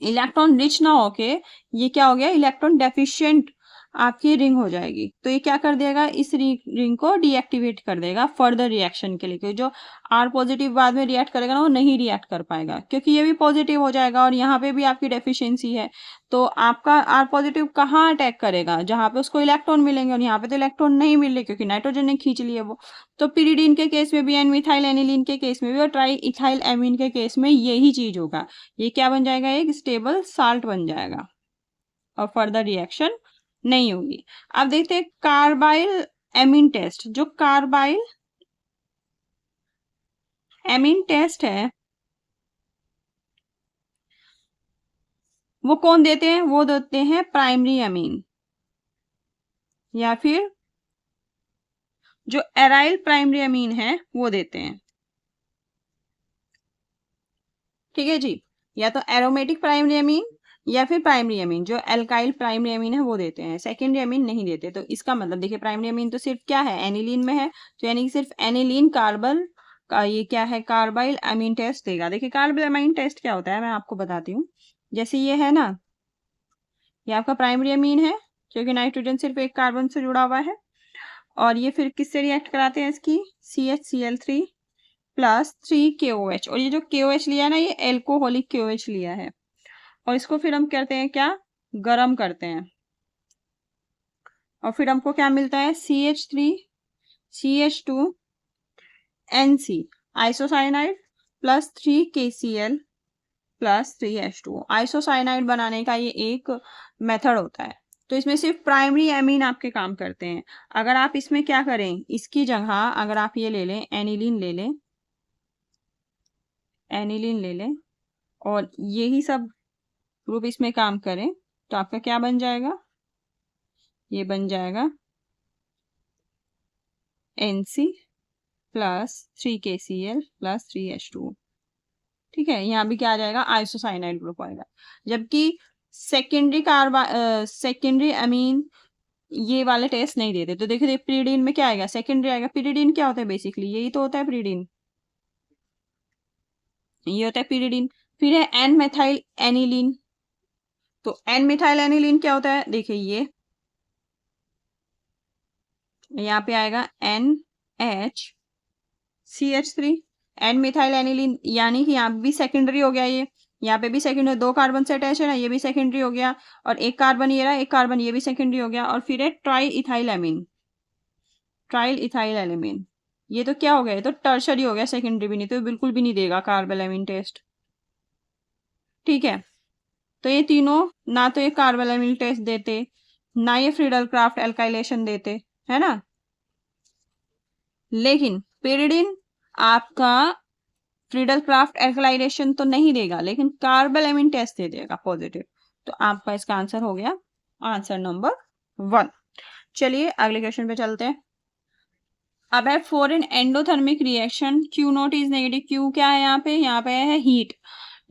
इलेक्ट्रॉन रिच ना होके ये क्या हो गया, इलेक्ट्रॉन डेफिशिएंट आपकी रिंग हो जाएगी। तो ये क्या कर देगा, इस रिंग को डीएक्टिवेट कर देगा फर्दर रिएक्शन के लिए, क्योंकि जो R पॉजिटिव बाद में रिएक्ट करेगा ना वो नहीं रिएक्ट कर पाएगा, क्योंकि ये भी पॉजिटिव हो जाएगा और यहाँ पे भी आपकी डेफिशिएंसी है। तो आपका R पॉजिटिव कहाँ अटैक करेगा, जहाँ पे उसको इलेक्ट्रॉन मिलेंगे, और यहाँ पे तो इलेक्ट्रॉन नहीं मिल रहे क्योंकि नाइट्रोजन ने खींच लिया वो। तो पिरिडीन के केस में भी, एन मिथाइल एनिलीन के केस में भी, और ट्राई इथाइल एमीन के केस में यही चीज होगा। ये क्या बन जाएगा, एक स्टेबल साल्ट बन जाएगा और फर्दर रिएक्शन नहीं होगी। अब देखते हैं कार्बाइल एमीन टेस्ट। जो कार्बाइल एमीन टेस्ट है वो कौन देते हैं, वो देते हैं प्राइमरी एमीन, या फिर जो एराइल प्राइमरी एमीन है वो देते हैं। ठीक है जी, या तो एरोमेटिक प्राइमरी एमीन या फिर प्राइमरी एमीन, जो एल्काइल प्राइमरी एमीन है वो देते हैं, सेकेंडरी एमीन नहीं देते। तो इसका मतलब देखिए प्राइमरी एमीन तो सिर्फ क्या है, एनिलीन में है, तो यानी कि सिर्फ एनिलीन कार्बल का ये क्या है, कार्बाइल एमीन टेस्ट देगा। देखिए कार्बाइल एमीन टेस्ट क्या होता है मैं आपको बताती हूँ। जैसे ये है ना, ये आपका प्राइमरी एमीन है क्योंकि नाइट्रोजन सिर्फ एक कार्बन से जुड़ा हुआ है, और ये फिर किससे रिएक्ट कराते हैं, इसकी CHCl3 प्लस 3KOH। और ये जो KOH लिया है ना, ये एल्कोहलिक KOH लिया है, और इसको फिर हम करते हैं क्या, गरम करते हैं, और फिर हमको क्या मिलता है, CH3 CH2 NC isocyanide plus 3KCl plus 3H2O। Isocyanide बनाने का ये एक मेथड होता है। तो इसमें सिर्फ प्राइमरी एमीन आपके काम करते हैं। अगर आप इसमें क्या करें, इसकी जगह अगर आप ये ले लें, एनिलीन ले लें, एनिलीन ले लें और यही सब ग्रुप इसमें काम करें, तो आपका क्या बन जाएगा, ये बन जाएगा NC plus 3KCl plus 3H2O। ठीक है, यहाँ भी क्या आ जाएगा, आइसोसाइनाइड ग्रुप आएगा। जबकि सेकेंडरी अमीन ये वाले टेस्ट नहीं देते। तो देखिए पिरिडीन में क्या आएगा, सेकेंडरी आएगा। पिरिडीन क्या होता है, बेसिकली यही तो होता है पिरिडीन, ये होता है पिरिडीन। फिर है एन मेथाइल एनिलीन। तो एन मिथाइल एनिलीन क्या होता है, देखिए ये यहाँ पे आएगा NHCH3, एन मिथाइल एनिलीन, यानी कि यहाँ भी सेकेंडरी हो गया, ये यहाँ पे भी सेकेंडरी, दो कार्बन से अटैच है ना, ये भी सेकेंडरी हो गया, और एक कार्बन ये रहा, एक कार्बन ये भी सेकेंडरी हो गया। और फिर है ट्राई इथाइल एमीन, ट्राइल इथाइल एलिमीन, ये तो क्या हो गया, ये तो टर्शरी हो गया, सेकेंडरी भी नहीं, तो ये बिल्कुल भी नहीं देगा कार्बेलामिन टेस्ट। ठीक है, तो ये तीनों ना तो ये कार्बेलामिन टेस्ट देते, ना ये फ्रीडल क्राफ्ट एल्काइलेशन देते, है ना। लेकिन पेरिडिन आपका फ्रीडल क्राफ्ट एल्काइलेशन तो नहीं देगा, लेकिन कार्बेलामिन टेस्ट दे देगा पॉजिटिव। तो आपका इसका आंसर हो गया आंसर नंबर 1। चलिए अगले क्वेश्चन पे चलते हैं। अब है for an endothermic reaction q not is negative. Q क्या है यहाँ पे है heat.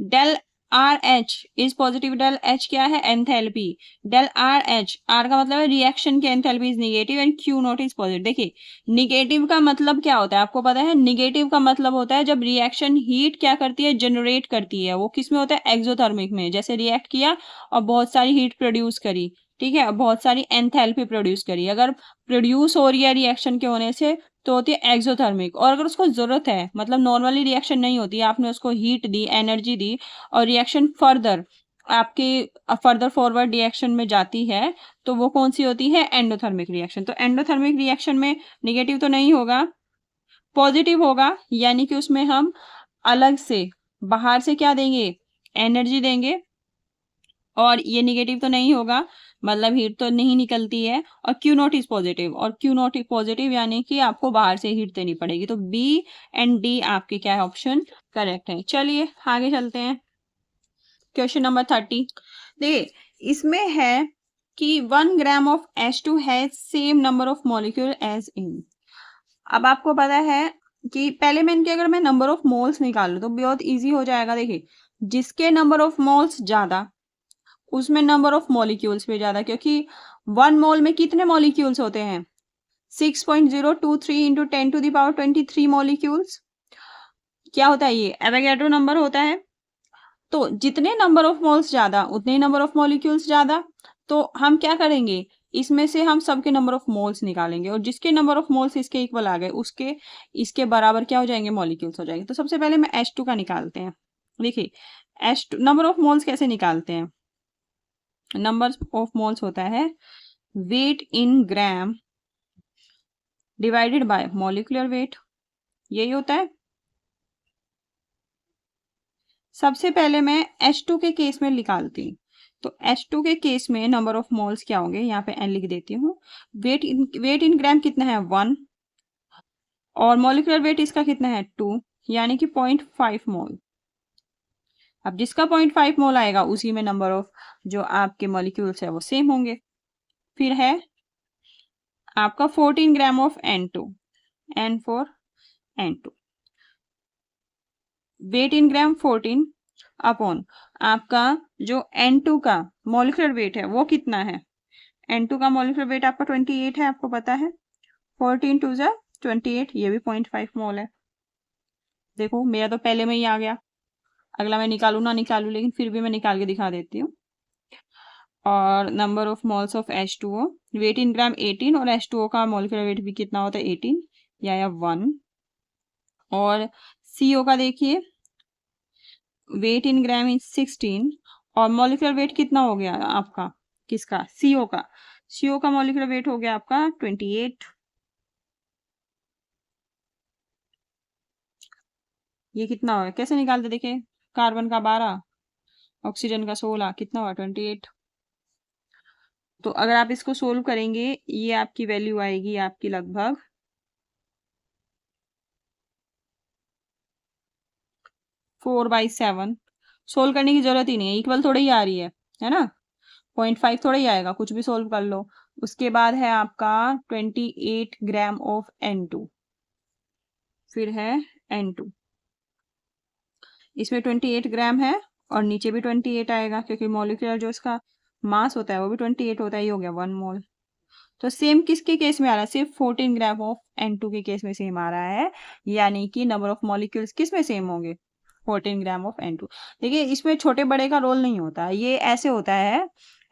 Del R H is positive, del H क्या है enthalpy, del R H, R का मतलब है रिएक्शन की enthalpy is negative and q not is positive. देखिए निगेटिव का मतलब क्या होता है आपको पता है, निगेटिव का मतलब होता है जब रिएक्शन हीट क्या करती है जनरेट करती है, वो किस में होता है एक्सोथर्मिक में, जैसे रिएक्ट किया और बहुत सारी हीट प्रोड्यूस करी, ठीक है, बहुत सारी एंथैल्पी प्रोड्यूस करी। अगर प्रोड्यूस हो रही है रिएक्शन के होने से तो होती है एक्सोथर्मिक, और अगर उसको जरूरत है मतलब नॉर्मली रिएक्शन नहीं होती है, आपने उसको हीट दी, एनर्जी दी और रिएक्शन फर्दर आपकी फर्दर फॉरवर्ड रिएक्शन में जाती है, तो वो कौन सी होती है एंडोथर्मिक रिएक्शन। तो एंडोथर्मिक रिएक्शन में निगेटिव तो नहीं होगा, पॉजिटिव होगा, यानी कि उसमें हम अलग से बाहर से क्या देंगे एनर्जी देंगे, और ये निगेटिव तो नहीं होगा मतलब हीट तो नहीं निकलती है, और क्यू नॉट इज पॉजिटिव, और क्यू नॉट इज पॉजिटिव यानी कि आपको बाहर से हीट देनी पड़ेगी। तो बी एंड डी आपके क्या है ऑप्शन करेक्ट है। चलिए आगे चलते हैं क्वेश्चन नंबर 30। देखिए इसमें है कि 1 gram of H2 has same number of molecule as in. अब आपको पता है कि पहले मैं इनके अगर मैं नंबर ऑफ मोल्स निकालूं तो बहुत इजी हो जाएगा। देखिए जिसके नंबर ऑफ मोल्स ज्यादा उसमें नंबर ऑफ मॉलिक्यूल्स भी ज्यादा, क्योंकि 1 मोल में कितने मॉलिक्यूल्स होते हैं 6.023 इंटू 10⁻23 मॉलिक्यूल्स। क्या होता है ये एवोगैड्रो नंबर होता है। तो जितने नंबर ऑफ मोल्स ज्यादा उतने ही नंबर ऑफ मॉलिक्यूल्स ज्यादा। तो हम क्या करेंगे इसमें से हम सबके नंबर ऑफ मोल्स निकालेंगे, और जिसके नंबर ऑफ मोल्स इसके इक्वल आ गए उसके इसके बराबर क्या हो जाएंगे मॉलिक्यूल्स हो जाएंगे। तो सबसे पहले मैं H2 का निकालते हैं। देखिए H2 नंबर ऑफ मोल्स कैसे निकालते हैं, नंबर ऑफ मोल्स होता है weight in gram divided by molecular weight, यही होता है। सबसे पहले मैं H2 के केस में निकालती हूँ। तो H2 के केस में नंबर ऑफ मोल्स क्या होंगे, यहाँ पे n लिख देती हूँ। वेट इन ग्राम कितना है 1, और मॉलिक्यूलर वेट इसका कितना है 2, यानी कि 0.5 मोल। अब जिसका 0.5 मोल आएगा उसी में नंबर ऑफ जो आपके मॉलिक्यूल्स है वो सेम होंगे। फिर है आपका 14 gram of N2, N for N2, weight in gram 14 upon आपका जो N2 का मॉलिक्यूलर वेट है वो कितना है, N2 का मॉलिक्यूलर वेट आपका 28 है, आपको पता है 14 टू जा 28, ये भी 0.5 मोल है। देखो मेरा तो पहले में ही आ गया, अगला मैं निकालू ना निकालू लेकिन फिर भी मैं निकाल के दिखा देती हूँ। और number of moles of H2O weight in gram 18, और H2O का मॉलिक्यूलर वेट भी कितना होता है 18 या 1। और CO का देखिए वेट इन ग्राम इज 16, और मॉलिक्यूलर वेट कितना हो गया आपका किसका CO का, CO का मॉलिक्यूलर वेट हो गया आपका 28। ये कितना होगा कैसे निकालते देखे, कार्बन का 12 ऑक्सीजन का 16 कितना हुआ 28। तो अगर आप इसको सोल्व करेंगे ये आपकी वैल्यू आएगी आपकी लगभग 4/7। सोल्व करने की जरूरत ही नहीं है, इक्वल थोड़ी ही आ रही है ना, 0.5 थोड़ा ही आएगा, कुछ भी सोल्व कर लो। उसके बाद है आपका 28 ग्राम ऑफ N2, फिर है N2, इसमें 28 ग्राम है और नीचे भी 28 आएगा, क्योंकि मॉलिक्यूलर जो इसका मास होता है वो भी 28 होता है, ये हो गया 1 मोल। तो सेम किसके केस में आ रहा है, सिर्फ 14 ग्राम ऑफ N2 के केस में सेम आ रहा है, यानी कि नंबर ऑफ मॉलिक्यूल्स किस में सेम होंगे 14 ग्राम ऑफ N2। देखिए इसमें छोटे बड़े का रोल नहीं होता, ये ऐसे होता है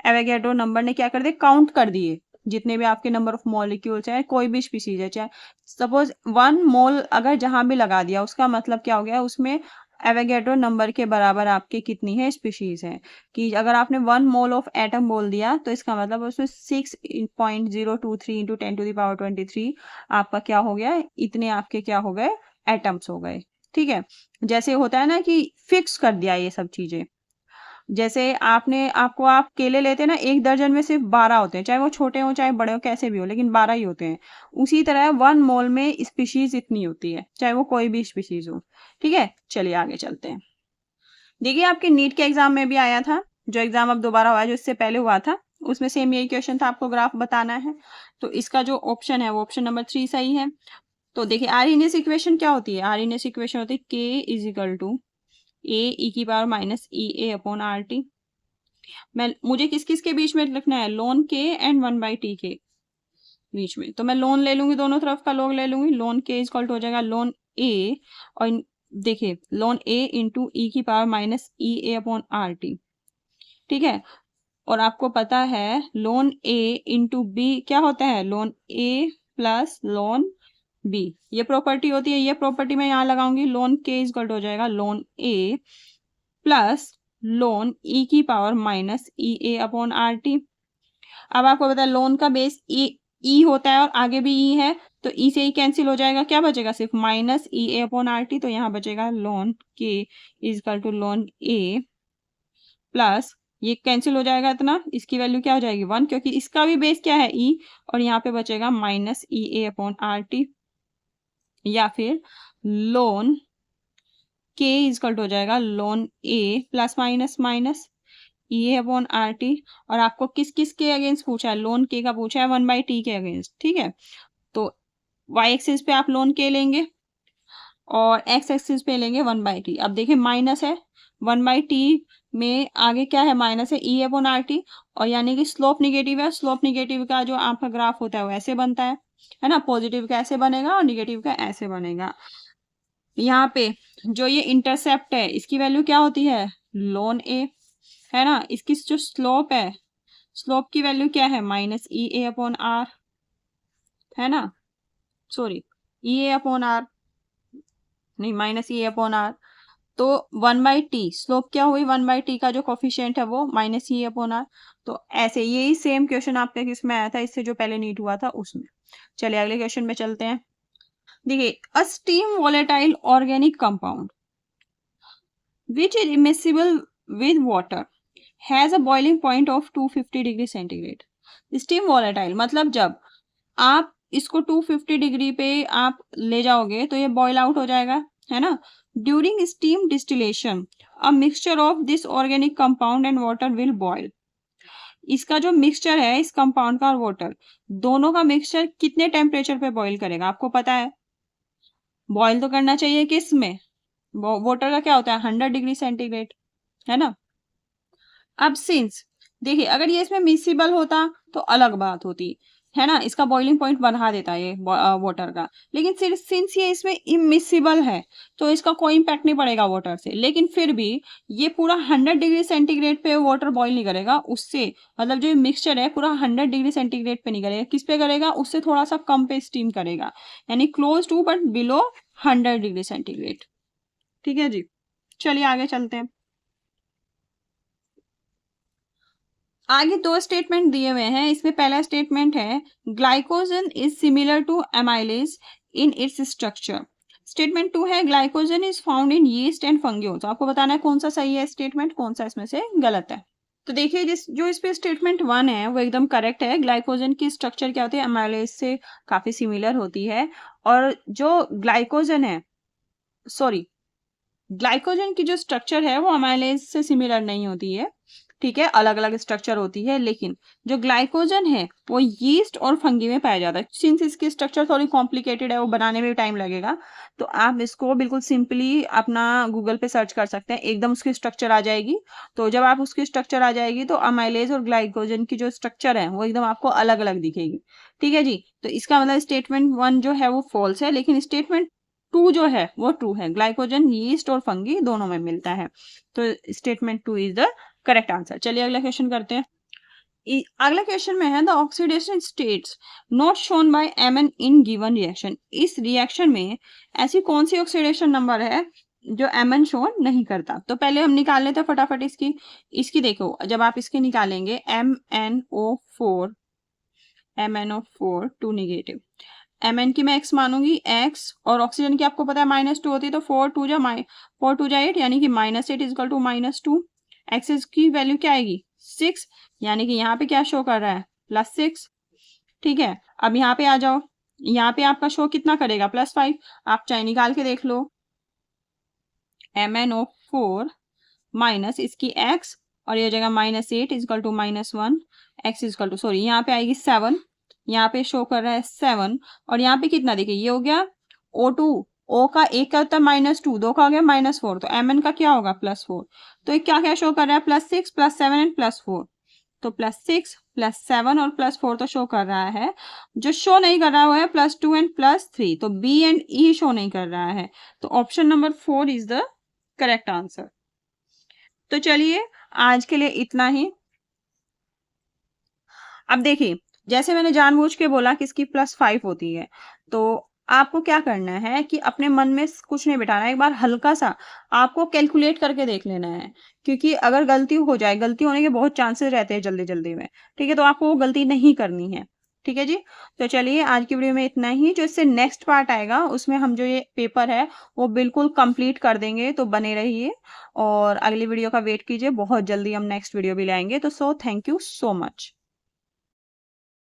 एवोगैड्रो नंबर ने क्या कर दिया काउंट कर दिए जितने भी आपके नंबर ऑफ मॉलिक्यूल्स है, कोई भी स्पीसीज है, चाहे सपोज 1 मोल अगर जहां भी लगा दिया उसका मतलब क्या हो गया उसमें एवोगैड्रो नंबर के बराबर आपके कितनी है स्पीशीज है, कि अगर आपने 1 मोल ऑफ एटम बोल दिया तो इसका मतलब उसमें 6.023 इंटू 10⁻23 आपका क्या हो गया, इतने आपके क्या हो गए, एटम्स हो गए। ठीक है, जैसे होता है ना कि फिक्स कर दिया ये सब चीजें, जैसे आप केले लेते हैं ना, 1 दर्जन में सिर्फ 12 होते हैं, चाहे वो छोटे हो चाहे बड़े हो कैसे भी हो, लेकिन 12 ही होते हैं। उसी तरह 1 मोल में स्पीशीज इतनी होती है, चाहे वो कोई भी स्पीशीज हो। ठीक है, चलिए आगे चलते हैं। देखिए आपके नीट के एग्जाम में भी आया था, जो एग्जाम अब दोबारा हुआ है, जो इससे पहले हुआ था उसमें सेम यही क्वेश्चन था, आपको ग्राफ बताना है। तो इसका जो ऑप्शन है वो ऑप्शन नंबर 3 सही है। तो देखिए आर्हेनियस इक्वेशन क्या होती है, आर्हेनियस इक्वेशन होती है के इज इक्वल टू ए ई की power minus E A upon R T. मुझे किस किस के बीच में लिखना है, लोन के एंड 1/t के बीच में। तो मैं लोन ले लूंगी, दोनों तरफ का लोग ले लूंगी, loan K is equal to हो जाएगा लोन ए, और देखिए लोन ए इंटू ई की power minus E A upon R T. ठीक है, और आपको पता है लोन ए इंटू बी क्या होता है, loan A plus lone B, ये प्रॉपर्टी होती है, ये प्रॉपर्टी मैं यहाँ लगाऊंगी, loan K is equal to हो जाएगा लोन ए प्लस लोन ई की power minus E A upon R T. अब आपको पता है लोन का बेस ई होता है और आगे भी ई है, तो ई से ई कैंसिल हो जाएगा, क्या बचेगा, सिर्फ minus E A upon R T. तो यहाँ बचेगा ln K is equal to ln A plus, ये कैंसिल हो जाएगा इतना, इसकी वैल्यू क्या हो जाएगी 1, क्योंकि इसका भी बेस क्या है ई, और यहाँ पे बचेगा minus E A upon R T, या फिर loan K is equal to हो जाएगा loan A plus minus minus E A upon R T. और आपको किस किस के अगेंस्ट पूछा है, लोन के का पूछा है 1/t के अगेंस्ट। ठीक है, तो y एक्सिस पे आप लोन के लेंगे और x एक्सिस पे लेंगे 1/t। अब देखिए माइनस है 1/t में, आगे क्या है माइनस है ई अपॉन आर टी, और यानी कि स्लोप निगेटिव है, स्लोप निगेटिव का जो आपका ग्राफ होता है वो ऐसे बनता है ना, पॉजिटिव का ऐसे बनेगा और निगेटिव का ऐसे बनेगा। यहाँ पे जो ये इंटरसेप्ट है इसकी वैल्यू क्या होती है, लोन ए, है ना, इसकी जो स्लोप है, स्लोप की वैल्यू क्या है, minus E A upon R, है ना, sorry E A upon R नहीं, minus E A upon R. तो 1/t स्लोप क्या हुई, 1/t का जो कोफिशिएंट है वो माइनस ई अपॉन आर। तो ऐसे यही सेम क्वेश्चन आपके किसमें आया था, इससे जो पहले नीट हुआ था उसमें। चलिए अगले क्वेश्चन में चलते हैं। देखिए a steam volatile organic compound which is immiscible with water has a boiling point of 250 degree centigrade. Steam volatile मतलब जब आप इसको 250 डिग्री पे आप ले जाओगे तो ये बॉयल आउट हो जाएगा, है ना। During steam distillation a mixture of this organic compound and water will boil. इसका जो मिक्सचर है, इस कंपाउंड का और वाटर दोनों का मिक्सचर कितने टेम्परेचर पे बॉईल करेगा, आपको पता है। बॉईल तो करना चाहिए किस में, वाटर का क्या होता है 100 डिग्री सेंटीग्रेड, है ना। अब सिंस देखिए अगर ये इसमें मिसिबल होता तो अलग बात होती, है ना, इसका बॉइलिंग पॉइंट बढ़ा देता है ये वाटर का। लेकिन सिर्फ सिंस ये इसमें इमिसिबल है तो इसका कोई इम्पैक्ट नहीं पड़ेगा वाटर से। लेकिन फिर भी ये पूरा 100 डिग्री सेंटीग्रेड पे वाटर बॉईल नहीं करेगा, उससे मतलब जो मिक्सचर है पूरा 100 डिग्री सेंटीग्रेड पे नहीं करेगा, किस पे करेगा, उससे थोड़ा सा कम पे स्टीम करेगा, यानी close to but below 100 degree centigrade. ठीक है जी, चलिए आगे चलते हैं। आगे दो स्टेटमेंट दिए हुए हैं, इसमें पहला स्टेटमेंट है glycogen is similar to amylase in its structure. Statement 2 है glycogen is found in yeast and fungi. तो आपको बताना है कौन सा सही है स्टेटमेंट, कौन सा इसमें से गलत है। तो देखिए जो इस पे स्टेटमेंट 1 है वो एकदम करेक्ट है। ग्लाइकोजन की स्ट्रक्चर क्या होती है, एमाइलेज से काफी सिमिलर होती है। और जो ग्लाइकोजन है, सॉरी, ग्लाइकोजन की जो स्ट्रक्चर है वो अमाइलेज से सिमिलर नहीं होती है, ठीक है, अलग अलग स्ट्रक्चर होती है। लेकिन जो ग्लाइकोजन है वो यीस्ट और फंगी में पाया जाता है। सिंस इसकी स्ट्रक्चर थोड़ी कॉम्प्लिकेटेड है, वो बनाने में भी टाइम लगेगा, तो आप इसको बिल्कुल सिंपली अपना गूगल पे सर्च कर सकते हैं, एकदम उसकी स्ट्रक्चर आ जाएगी। तो जब आप उसकी स्ट्रक्चर आ जाएगी तो अमाइलेज और ग्लाइकोजन की जो स्ट्रक्चर है वो एकदम आपको अलग अलग दिखेगी। ठीक है जी, तो इसका मतलब स्टेटमेंट 1 जो है वो फॉल्स है, लेकिन स्टेटमेंट 2 जो है वो ट्रू है। ग्लाइकोजन यीस्ट और फंगी दोनों में मिलता है, तो statement 2 is the correct answer. चलिए अगला क्वेश्चन करते हैं। अगला क्वेश्चन में है the oxidation states not shown by Mn in given reaction. इस रिएक्शन में ऐसी कौन सी ऑक्सीडेशन नंबर है जो mn शो नहीं करता। तो पहले हम निकाल लेते हैं फटाफट इसकी देखो, जब आप इसके निकालेंगे MnO4 टू नेगेटिव, Mn की मैं x मानूंगी x, और ऑक्सीजन की आपको पता है -2 होती है, तो 4 2 जा 8, यानी कि -8 इजकल टू -2। एक्स की वैल्यू क्या आएगी 6, यानी कि यहाँ पे क्या शो कर रहा है +6। ठीक है, अब यहाँ पे आ जाओ, यहाँ पे आपका शो कितना करेगा +5। आप चाहे निकाल के देख लो, MnO4 माइनस इसकी x, और ये जगह -8 equal to -1, x equal to, sorry यहाँ पे आएगी 7, यहाँ पे शो कर रहा है 7, और यहाँ पे कितना देखिए ये हो गया O2, O का एक का होता है -2, 2 का हो गया -4, तो Mn का क्या होगा +4। तो ये क्या क्या शो कर रहा है +6 +7 एंड +4, तो +6 +7 और +4 तो शो कर रहा है। जो शो नहीं कर रहा है वो है +2 एंड +3, तो बी एंड ई शो नहीं कर रहा है, तो option number 4 is the correct answer. तो चलिए आज के लिए इतना ही। अब देखिए, जैसे मैंने जानबूझ के बोला कि इसकी +5 होती है, तो आपको क्या करना है कि अपने मन में कुछ नहीं बिठाना है, एक बार हल्का सा आपको कैलकुलेट करके देख लेना है, क्योंकि अगर गलती हो जाए, गलती होने के बहुत चांसेस रहते हैं जल्दी जल्दी में, ठीक है, तो आपको वो गलती नहीं करनी है। ठीक है जी, तो चलिए आज की वीडियो में इतना ही। जो इससे नेक्स्ट पार्ट आएगा उसमें हम जो ये पेपर है वो बिल्कुल कंप्लीट कर देंगे, तो बने रहिए और अगली वीडियो का वेट कीजिए, बहुत जल्दी हम नेक्स्ट वीडियो भी लाएंगे। तो थैंक यू सो मच।